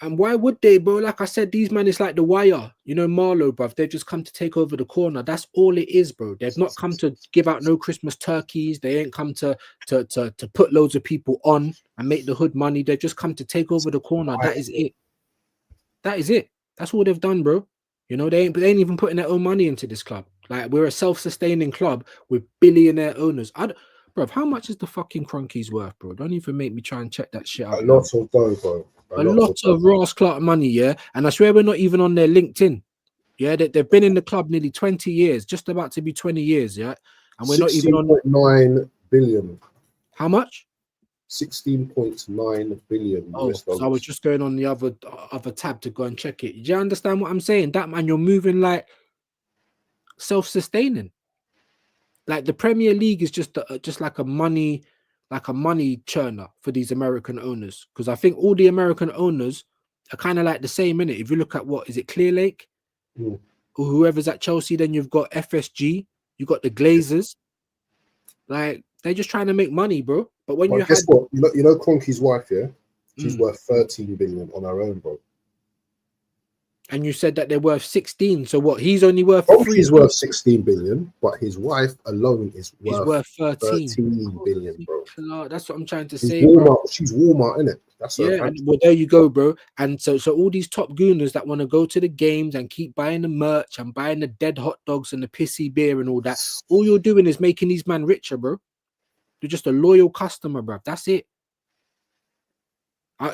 And why would they, bro? Like I said, these men, it's like the Wire, you know, Marlowe, bruv. They've just come to take over the corner. That's all it is, bro. They've not come to give out no Christmas turkeys. They ain't come to put loads of people on and make the hood money. They've just come to take over the corner. That is it. That is it. That's all they've done, bro. You know, they ain't even putting their own money into this club. Like, we're a self-sustaining club with billionaire owners. Bro, how much is the fucking Cronkies worth, bro? Don't even make me try and check that shit out. A lot of dough, bro. A lot of Ross Clark money, yeah. And I swear we're not even on their LinkedIn. Yeah, they've been in the club nearly 20 years, just about to be 20 years, yeah. And we're not even on 16.9 billion. How much? 16.9 billion. Oh, so I was just going on the other tab to go and check it. Do you understand what I'm saying? That, man, you're moving like self-sustaining. Like the Premier League is just like a money churner for these American owners, because I think all the American owners are kind of like the same, innit? If you look at what is it, Clear Lake, or whoever's at Chelsea, then you've got FSG, you've got the Glazers. Like, they're just trying to make money, bro. But when you guess what, you know Cronky's wife, yeah, she's worth 13 billion on her own, bro. And you said that they're worth 16. So what? He's only worth 3. He's worth 16 billion, but his wife alone is worth 13 billion, bro. That's what I'm trying to say. Walmart, bro. She's Walmart, innit? That's well, there you go, bro. And so all these top gooners that want to go to the games and keep buying the merch and buying the dead hot dogs and the pissy beer and all that, all you're doing is making these men richer, bro. You're just a loyal customer, bro. That's it.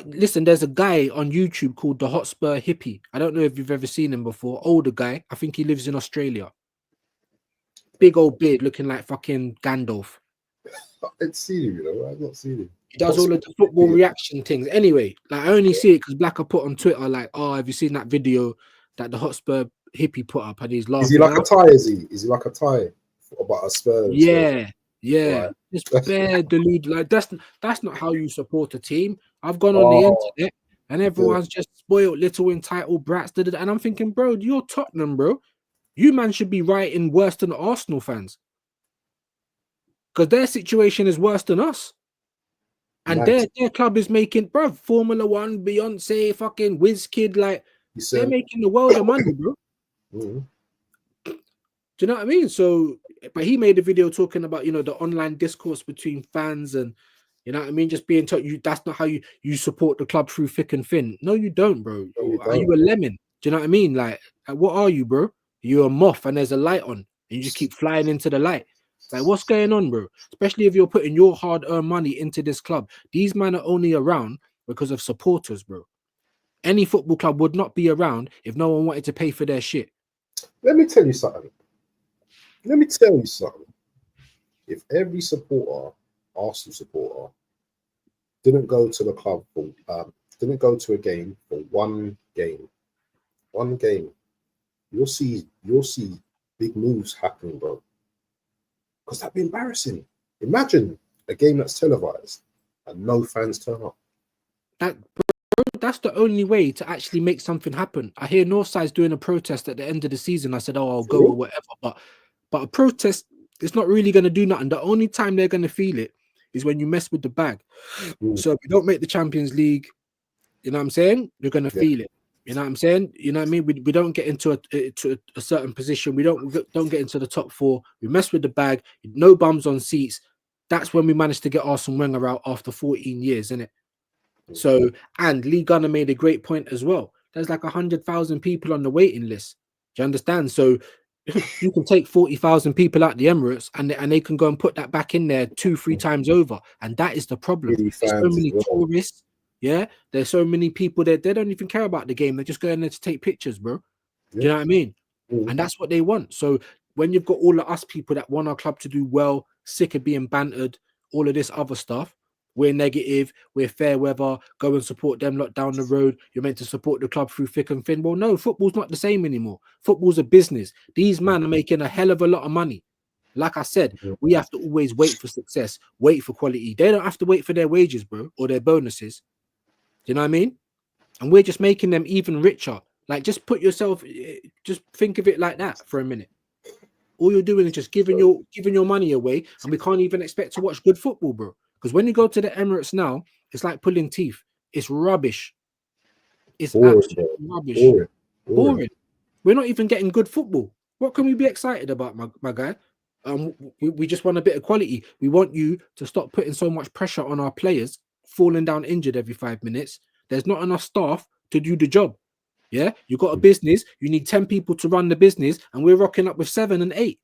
Listen, there's a guy on YouTube called the Hotspur Hippie. I don't know if you've ever seen him before. Older guy. I think he lives in Australia. Big old beard looking like fucking Gandalf. I've seen him, you know. I've not seen him. He does all of the football reaction things. Anyway, like, I only see it because Blacker put on Twitter, like, oh, have you seen that video that the Hotspur Hippie put up? And he's laughing. Is he like a tie? Is he like a tie about a Spurs? Yeah. Yeah, just bare delude. Like, that's not how you support a team. I've gone on the internet and everyone's just spoiled little entitled brats. And I'm thinking, bro, you're Tottenham, bro. You man should be writing worse than the Arsenal fans, because their situation is worse than us. And their club is making, bro, Formula One, Beyonce, fucking WizKid, like, they're making the world of money, bro. Do you know what I mean? So, but he made a video talking about, you know, the online discourse between fans and, you know what I mean, just being told that's not how you support the club through thick and thin. No, you don't, bro. No, are you a lemon? Do you know what I mean? Like, what are you, bro? You're a moth and there's a light on and you just keep flying into the light. Like, what's going on, bro? Especially if you're putting your hard-earned money into this club. These men are only around because of supporters, bro. Any football club would not be around if no one wanted to pay for their shit. Let me tell you something. If every supporter, Arsenal supporter, didn't go to the club for, didn't go to a game for one game, you'll see big moves happening, bro. Because that'd be embarrassing. Imagine a game that's televised and no fans turn up. That's the only way to actually make something happen. I hear Northside's doing a protest at the end of the season. I said, oh, I'll go or whatever. But a protest, it's not really going to do nothing. The only time they're going to feel it is when you mess with the bag. So if you don't make the Champions League, you know what I'm saying? You're going to feel it. You know what I'm saying? You know what I mean? We don't get into a certain position. We don't get into the top 4. We mess with the bag. No bums on seats. That's when we managed to get Arsene Wenger out after 14 years, isn't it? So, and Lee Gunner made a great point as well. There's like 100,000 people on the waiting list. Do you understand? So you can take 40,000 people out the Emirates and they can go and put that back in there 2-3 times over. And that is the problem. There's so many tourists. Yeah, there's so many people that they don't even care about the game. They're just going there to take pictures, bro. Do you know what I mean? And that's what they want. So when you've got all of us people that want our club to do well, sick of being bantered, all of this other stuff, we're negative, we're fair weather, go and support them lot down the road. You're meant to support the club through thick and thin. Well, no, football's not the same anymore. Football's a business. These men are making a hell of a lot of money. Like I said, we have to always wait for success, wait for quality. They don't have to wait for their wages, bro, or their bonuses. Do you know what I mean? And we're just making them even richer. Like, just think of it like that for a minute. All you're doing is just giving your money away, and we can't even expect to watch good football, bro. Because when you go to the Emirates now, it's like pulling teeth. It's rubbish. It's Boring, absolutely rubbish. boring. Boring. We're not even getting good football. What can we be excited about, my guy? We just want a bit of quality. We want you to stop putting so much pressure on our players, falling down injured every 5 minutes. There's not enough staff to do the job. Yeah, you got a business, you need 10 people to run the business, and we're rocking up with 7 and 8.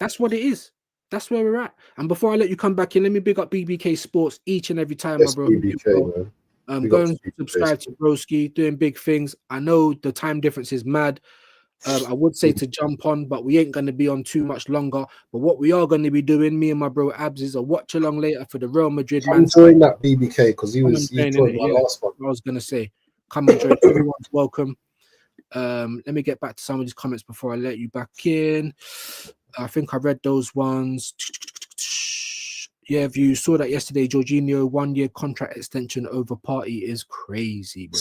That's what it is. That's where we're at. And before I let you come back in, let me big up BBK Sports each and every time, Yes, my bro. BBK, man. Go and subscribe to Broski, doing big things. I know the time difference is mad. I would say to jump on, but we ain't going to be on too much longer. But what we are going to be doing, me and my bro Abs, is a watch along later for the Real Madrid. I'm joining that BBK because he joined my last one. I was going to say, come and join. Everyone's welcome. Let me get back to some of these comments before I let you back in. I think I read those ones. Yeah, if you saw that yesterday, Jorginho 1-year contract extension over Partey is crazy, bro.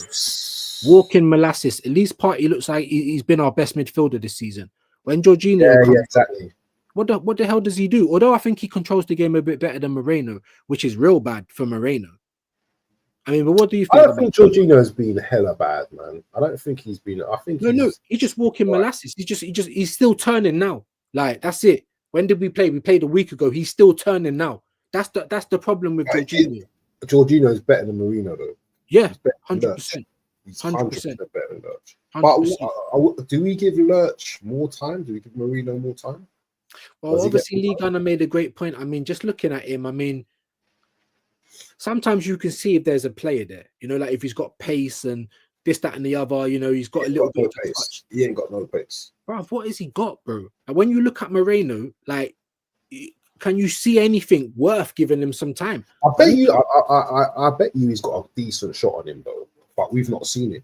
Walking molasses. At least Partey looks like he's been our best midfielder this season. When Jorginho comes, exactly. What the hell does he do? Although I think he controls the game a bit better than Moreno, which is real bad for Moreno. I mean, but what do you think? I don't think Jorginho has been hella bad, man. I don't think he's been. I think he's just walking molasses. He's still turning now. Like, that's it. When did we play? We played a week ago. He's still turning now. That's the problem with Jorginho. Jorginho is better than Moreno, though. Yeah, 100%. He's 100% better than Lurch. But do we give Lurch more time? Do we give Moreno more time? Well, obviously, Lee Gunner made a great point. I mean, just looking at him, I mean, sometimes you can see if there's a player there. You know, like if he's got pace and this, that, and the other. You know, he's got a little bit of pace. He ain't got no pace. Bro, what has he got, bro? And when you look at Moreno, like, can you see anything worth giving him some time? I bet you he's got a decent shot on him, though. But we've not seen it.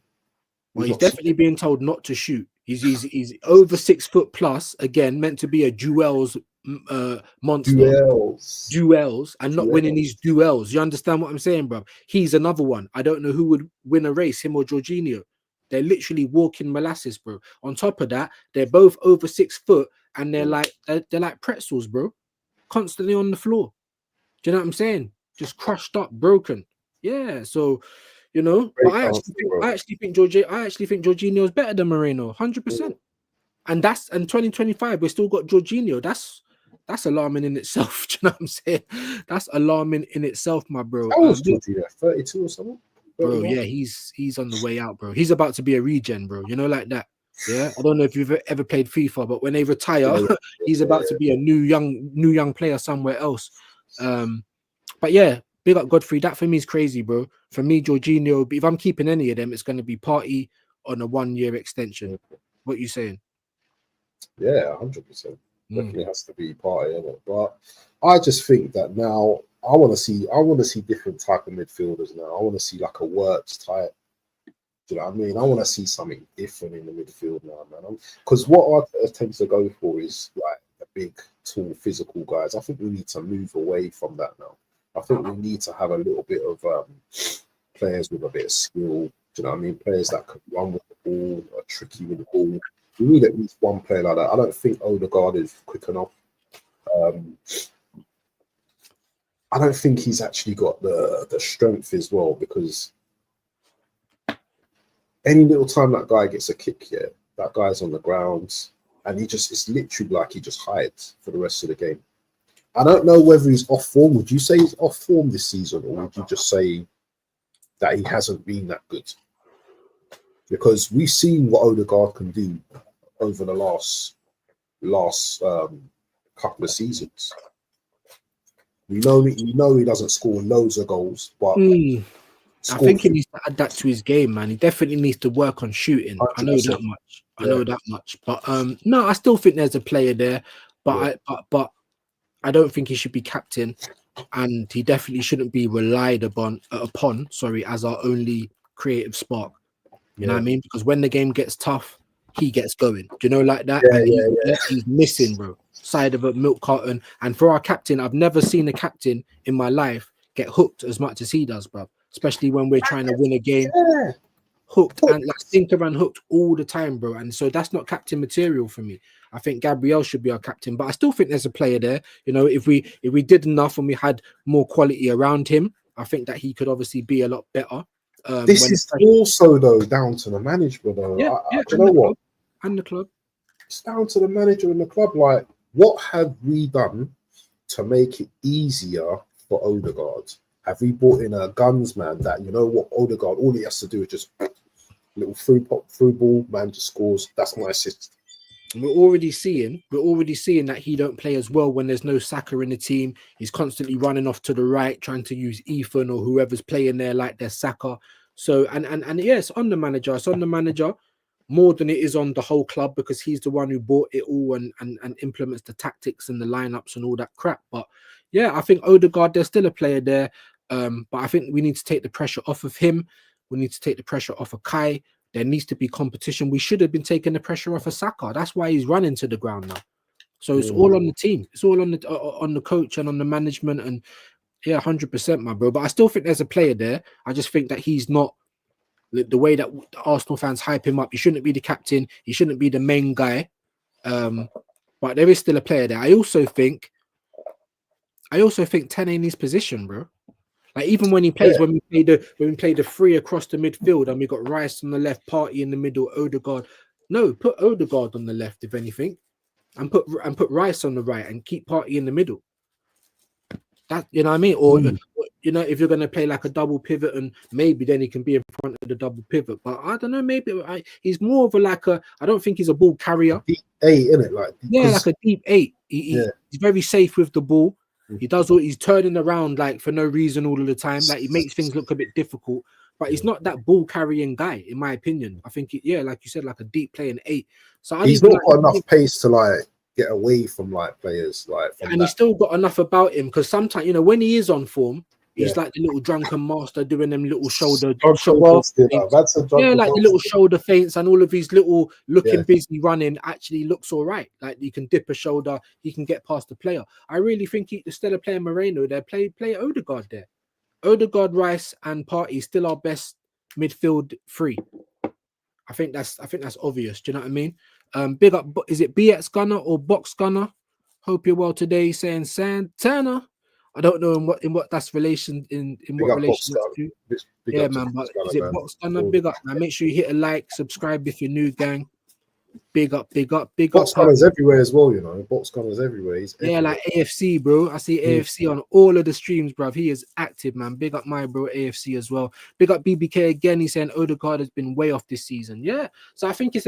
Well, he's definitely being told not to shoot. He's over 6 foot plus. Again, meant to be a duels monster. Duels and not winning these duels. You understand what I'm saying, bro? He's another one. I don't know who would win a race, him or Jorginho. They're literally walking molasses, bro. On top of that, they're both over 6 foot, and they're like pretzels, bro. Constantly on the floor. Do you know what I'm saying? Just crushed up, broken. Yeah. So, you know, but I actually think Jorginho is better than Moreno, 100%. And 2025, we still got Jorginho. That's alarming in itself. Do you know what I'm saying? That's alarming in itself, my bro. How old is Jorginho? 32 or something? Bro, yeah, he's on the way out, bro. He's about to be a regen, bro. You know, like that. Yeah, I don't know if you've ever played FIFA, but when they retire, he's about to be a new young player somewhere else. But yeah, big up Godfrey. That for me is crazy, bro. For me, Jorginho, if I'm keeping any of them, it's going to be Partey on a 1-year extension. What you saying? Yeah, 100%. Definitely has to be Partey, isn't it? But I just think that now I want to see different type of midfielders now. I want to see like a Works type. Do you know what I mean? I want to see something different in the midfield now, man. Because what I tend to go for is like the big, tall, physical guys. I think we need to move away from that now. I think we need to have a little bit of players with a bit of skill. Do you know what I mean? Players that can run with the ball, are tricky with the ball. We need at least one player like that. I don't think Odegaard is quick enough. I don't think he's actually got the strength as well, because any little time that guy gets a kick here, that guy's on the ground, and it's literally like he just hides for the rest of the game. I don't know whether he's off form. Would you say he's off form this season, or would you just say that he hasn't been that good? Because we've seen what Odegaard can do over the last couple of seasons. We know he doesn't score loads of goals, but I think he needs to add that to his game, man. He definitely needs to work on shooting. 100%. I know that much. I know that much. But no, I still think there's a player there. But I don't think he should be captain, and he definitely shouldn't be relied upon as our only creative spark. You know what I mean? Because when the game gets tough, he gets going. Do you know, like that? He's missing, bro. Side of a milk carton. And for our captain, I've never seen a captain in my life get hooked as much as he does, bro. Especially when we're trying to win a game. Hooked and like stinker and hooked all the time, bro. And so that's not captain material for me. I think Gabriel should be our captain, but I still think there's a player there. You know, if we did enough and we had more quality around him, I think that he could obviously be a lot better. This is also though down to the manager though. Yeah, do you know what? And the club. It's down to the manager and the club. Like, what have we done to make it easier for Odegaard? Have we brought in a guns man that, you know what, Odegaard, all he has to do is just little through ball, man just scores. That's my assist. We're already seeing that he don't play as well when there's no Saka in the team. He's constantly running off to the right, trying to use Ethan or whoever's playing there like their Saka. So and yeah, it's on the manager. It's on the manager more than it is on the whole club, because he's the one who bought it all and implements the tactics and the lineups and all that crap. But yeah, I think Odegaard, there's still a player there. But I think we need to take the pressure off of him. We need to take the pressure off of Kai. There needs to be competition. We should have been taking the pressure off of Saka. That's why he's running to the ground now. So it's all on the team. It's all on the coach and on the management. And yeah, 100%, my bro. But I still think there's a player there. I just think that he's not the way that the Arsenal fans hype him up. He shouldn't be the captain. He shouldn't be the main guy. But there is still a player there. I also think Ten in his position, bro. Like, even when he plays, when we play the three across the midfield and we got Rice on the left, Partey in the middle, Odegaard. No, put Odegaard on the left, if anything, and put Rice on the right and keep Partey in the middle. That, you know what I mean? Or you know, if you're gonna play like a double pivot, and maybe then he can be in front of the double pivot. But I don't know, maybe he's more of a I don't think he's a ball carrier. Deep 8, isn't it? Like a deep 8. He's very safe with the ball. He does all, he's turning around like for no reason all of the time. Like, he makes things look a bit difficult, but he's not that ball carrying guy, in my opinion. I think, like you said, like a deep playing 8. So he's not got enough pace to get away from players and he's still got enough about him, because sometimes, you know, when he is on form, he's like the little drunken master doing them little shoulder feints. Like the little shoulder feints and all of his little looking busy running actually looks all right. Like, you can dip a shoulder, he can get past the player. I really think instead of playing Moreno there, play Odegaard there. Odegaard, Rice, and Partey still our best midfield three. I think that's obvious. Do you know what I mean? Big up, is it BX Gunner or Box Gunner? Hope you're well today. Saying Santana. I don't know in what that's relation in what relation to. Yeah, man. But is it Box Gunner? Big up, man. Make sure you hit a like, subscribe if you're new, gang. Big up. Box Gunner's everywhere as well, you know. Box Gunner's everywhere. He's everywhere. Like AFC, bro. I see AFC on all of the streams, bro. He is active, man. Big up my bro AFC as well. Big up BBK again. He's saying Odegaard has been way off this season. Yeah. So I think it's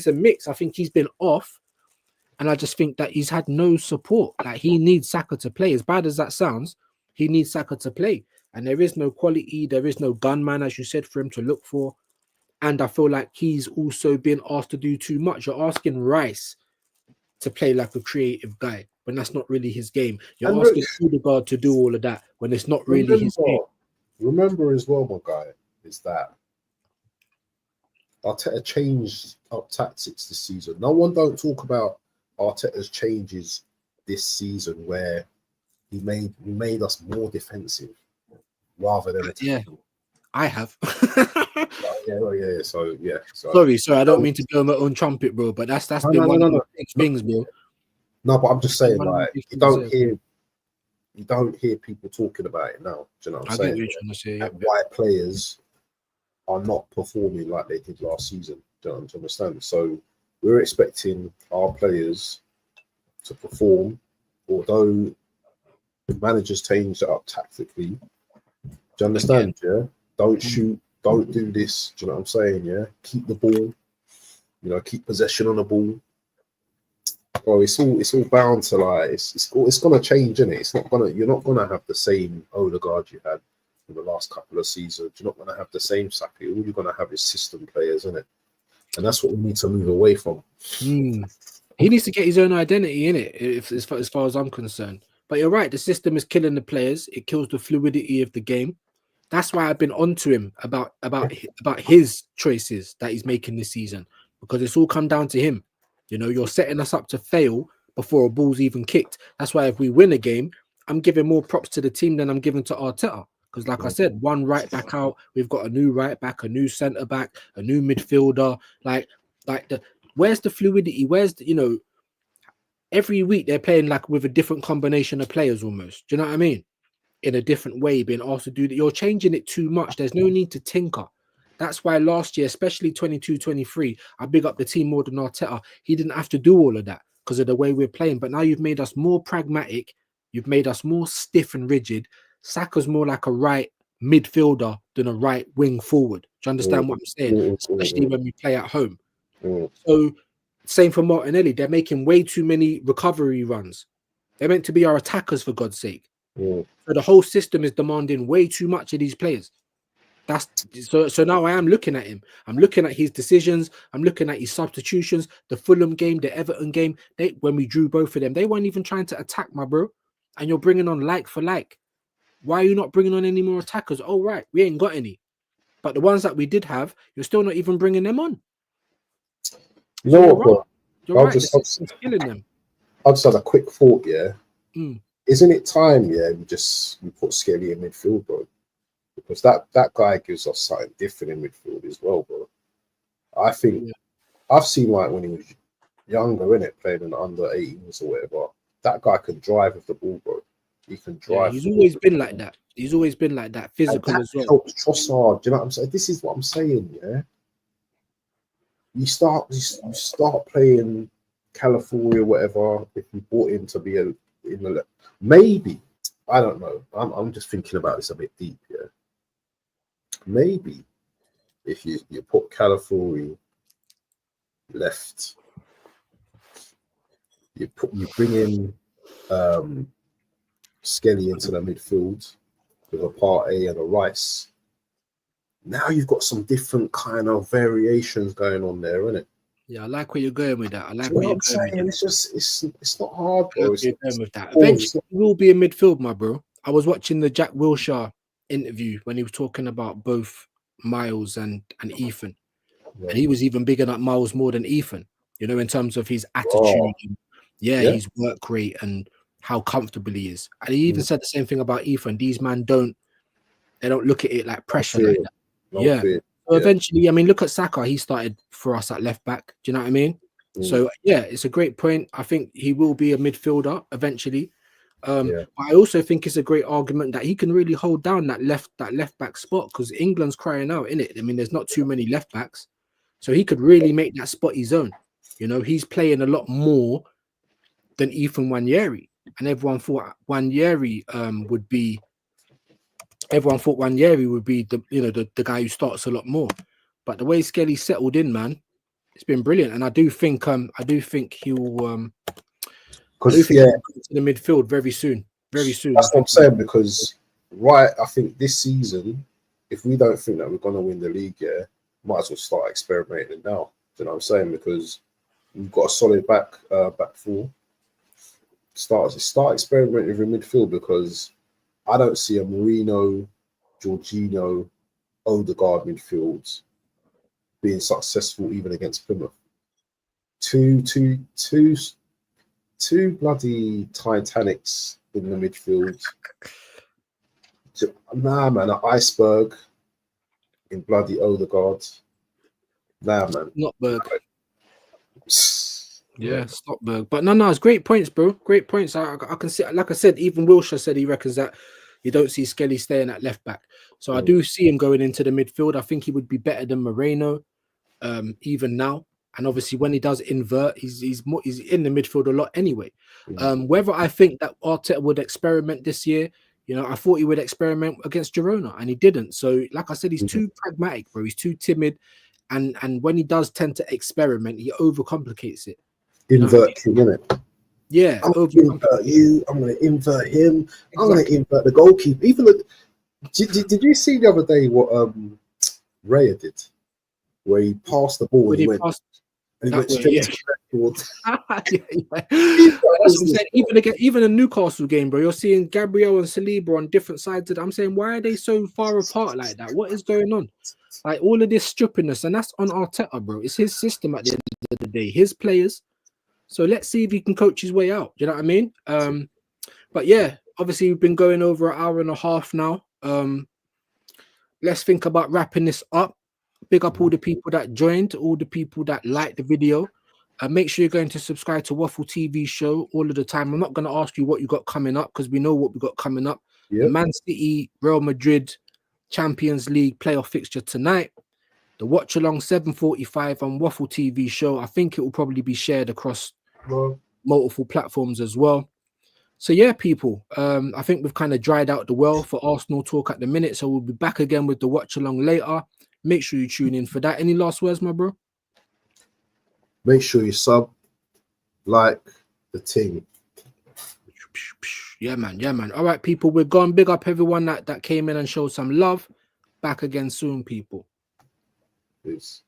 a mix. I think he's been off, and I just think that he's had no support. Like, he needs Saka to play. As bad as that sounds, he needs Saka to play. And there is no quality, there is no gunman, as you said, for him to look for. And I feel like he's also been asked to do too much. You're asking Rice to play like a creative guy when that's not really his game. You're asking Odegaard to do all of that when it's not really his game. Remember as well, my guy, is that Arteta changed up tactics this season. No one don't talk about Arteta's changes this season, where he made us more defensive rather than attacking. I have. So sorry, I don't mean to blow my own trumpet, bro, but that's been one of the big things, bro. No, but I'm just saying, you don't hear people talking about it now. Do you know what I'm saying? Get what you're trying to say, why players are not performing like they did last season. Do you understand? So we're expecting our players to perform, although the managers changed it up tactically. Do you understand? Yeah. Don't shoot. Don't do this. Do you know what I'm saying? Yeah. Keep the ball. You know, keep possession on the ball. Well, it's all bound to it's gonna change, isn't it? You're not gonna have the same Odegaard you had in the last couple of seasons. You're not gonna have the same Saka. All you're gonna have is system players, isn't it? And that's what we need to move away from. He needs to get his own identity in it, as far as I'm concerned. But you're right, the system is killing the players. It kills the fluidity of the game. That's why I've been onto him about his choices that he's making this season, because it's all come down to him. You know, you're setting us up to fail before a ball's even kicked. That's why if we win a game, I'm giving more props to the team than I'm giving to Arteta. Because like I said, one right back out, we've got a new right back, a new centre back, a new midfielder. Where's the fluidity? Where's the, you know, every week they're playing like with a different combination of players almost. Do you know what I mean? in a different way, being asked to do that. You're changing it too much. There's no need to tinker. That's why last year, especially 22-23, I big up the team more than Arteta. He didn't have to do all of that because of the way we're playing. But now you've made us more pragmatic. You've made us more stiff and rigid. Saka's more like a right midfielder than a right wing forward. Do you understand what I'm saying? Especially when we play at home. So same for Martinelli. They're making way too many recovery runs. They're meant to be our attackers, for God's sake. So the whole system is demanding way too much of these players. That's so now I am looking at him. I'm looking at his decisions. I'm looking at his substitutions. The Fulham game, the Everton game. When we drew both of them, they weren't even trying to attack, my bro. And you're bringing on like for like. Why are you not bringing on any more attackers? Oh, right, we ain't got any. But the ones that we did have, you're still not even bringing them on. You know what, bro? You're right. It's killing them. I'll just have a quick thought, yeah. Isn't it time, yeah, we put Skelly in midfield, bro? Because that guy gives us something different in midfield as well, bro. I think I've seen, like, when he was younger, innit, playing in the under 18s or whatever, that guy can drive with the ball, bro. He can drive. He's always been like that. He's always been like that, physical as well. Helps Trossard. Do you know what I'm saying? This is what I'm saying, yeah. You start playing California, whatever. If you bought him to be maybe, I don't know. I'm just thinking about this a bit deep, yeah. Maybe if you put California left, you bring in Skelly into the midfield with a Partey and a Rice. Now you've got some different kind of variations going on there, isn't it? Yeah, I like where you're going with that. I like where you're going with that. It's not hard, bro. Eventually, he will be a midfield, my bro. I was watching the Jack Wilshere interview when he was talking about both Miles and Ethan. And he was even bigging up Miles more than Ethan, you know, in terms of his attitude, his work rate and how comfortable he is. And he even said the same thing about Ethan. These men don't look at it like pressure like that. So eventually, I mean, look at Saka. He started for us at left back. Do you know what I mean? So yeah, it's a great point. I think he will be a midfielder eventually. But I also think it's a great argument that he can really hold down that left back spot because England's crying out, innit? I mean, there's not too many left backs, so he could really make that spot his own. You know, he's playing a lot more than Ethan Nwaneri, and everyone thought Nwaneri would be the guy who starts a lot more. But the way Skelly settled in, man, it's been brilliant, and I do think he will. Because to the midfield very soon. That's what I'm saying. Because I think this season, if we don't think that we're gonna win the league, might as well start experimenting now. Do you know what I'm saying? Because we've got a solid back four. Start experimenting with midfield because I don't see a Mourinho, Jorginho, Odegaard midfield being successful even against Plymouth. Two bloody Titanics in the midfield. Nah, man, an iceberg in bloody Odegaard. Nah, man. Notberg. Yeah, Stockberg. But no, it's great points, bro. Great points. I can see, like I said, even Wilshere said he reckons that you don't see Skelly staying at left back. So I do see him going into the midfield. I think he would be better than Moreno, even now. And obviously, when he does invert, he's in the midfield a lot anyway. Whether I think that Arteta would experiment this year, you know, I thought he would experiment against Girona, and he didn't. So, like I said, he's too pragmatic, bro. He's too timid, and when he does tend to experiment, he overcomplicates it. Invert him, innit? Yeah, I'm going to invert you. I'm going to invert him. Exactly. I'm going to invert the goalkeeper. Even did you see the other day what Raya did, where he passed the ball and he went straight to the record. Even a Newcastle game, bro, you're seeing Gabriel and Saliba on different sides of it. I'm saying, why are they so far apart like that? What is going on? Like all of this stupidness, and that's on Arteta, bro. It's his system at the end of the day, his players. So let's see if he can coach his way out. Do you know what I mean? But yeah, obviously we've been going over an hour and a half now. Let's think about wrapping this up. Big up all the people that joined, all the people that liked the video. Make sure you're going to subscribe to Waffle TV show all of the time. I'm not going to ask you what you got coming up because we know what we got coming up. The Man City Real Madrid Champions League playoff fixture tonight. The watch along 7:45 on Waffle TV show. I think it will probably be shared across multiple platforms as well. So yeah, people, I think we've kind of dried out the well for Arsenal talk at the minute. So we'll be back again with the watch along later. Make sure you tune in for that. Any last words, my bro? Make sure you sub, like the team. Yeah, man. Yeah, man. All right, people, we're gone. Big up everyone that came in and showed some love. Back again soon, people. Peace.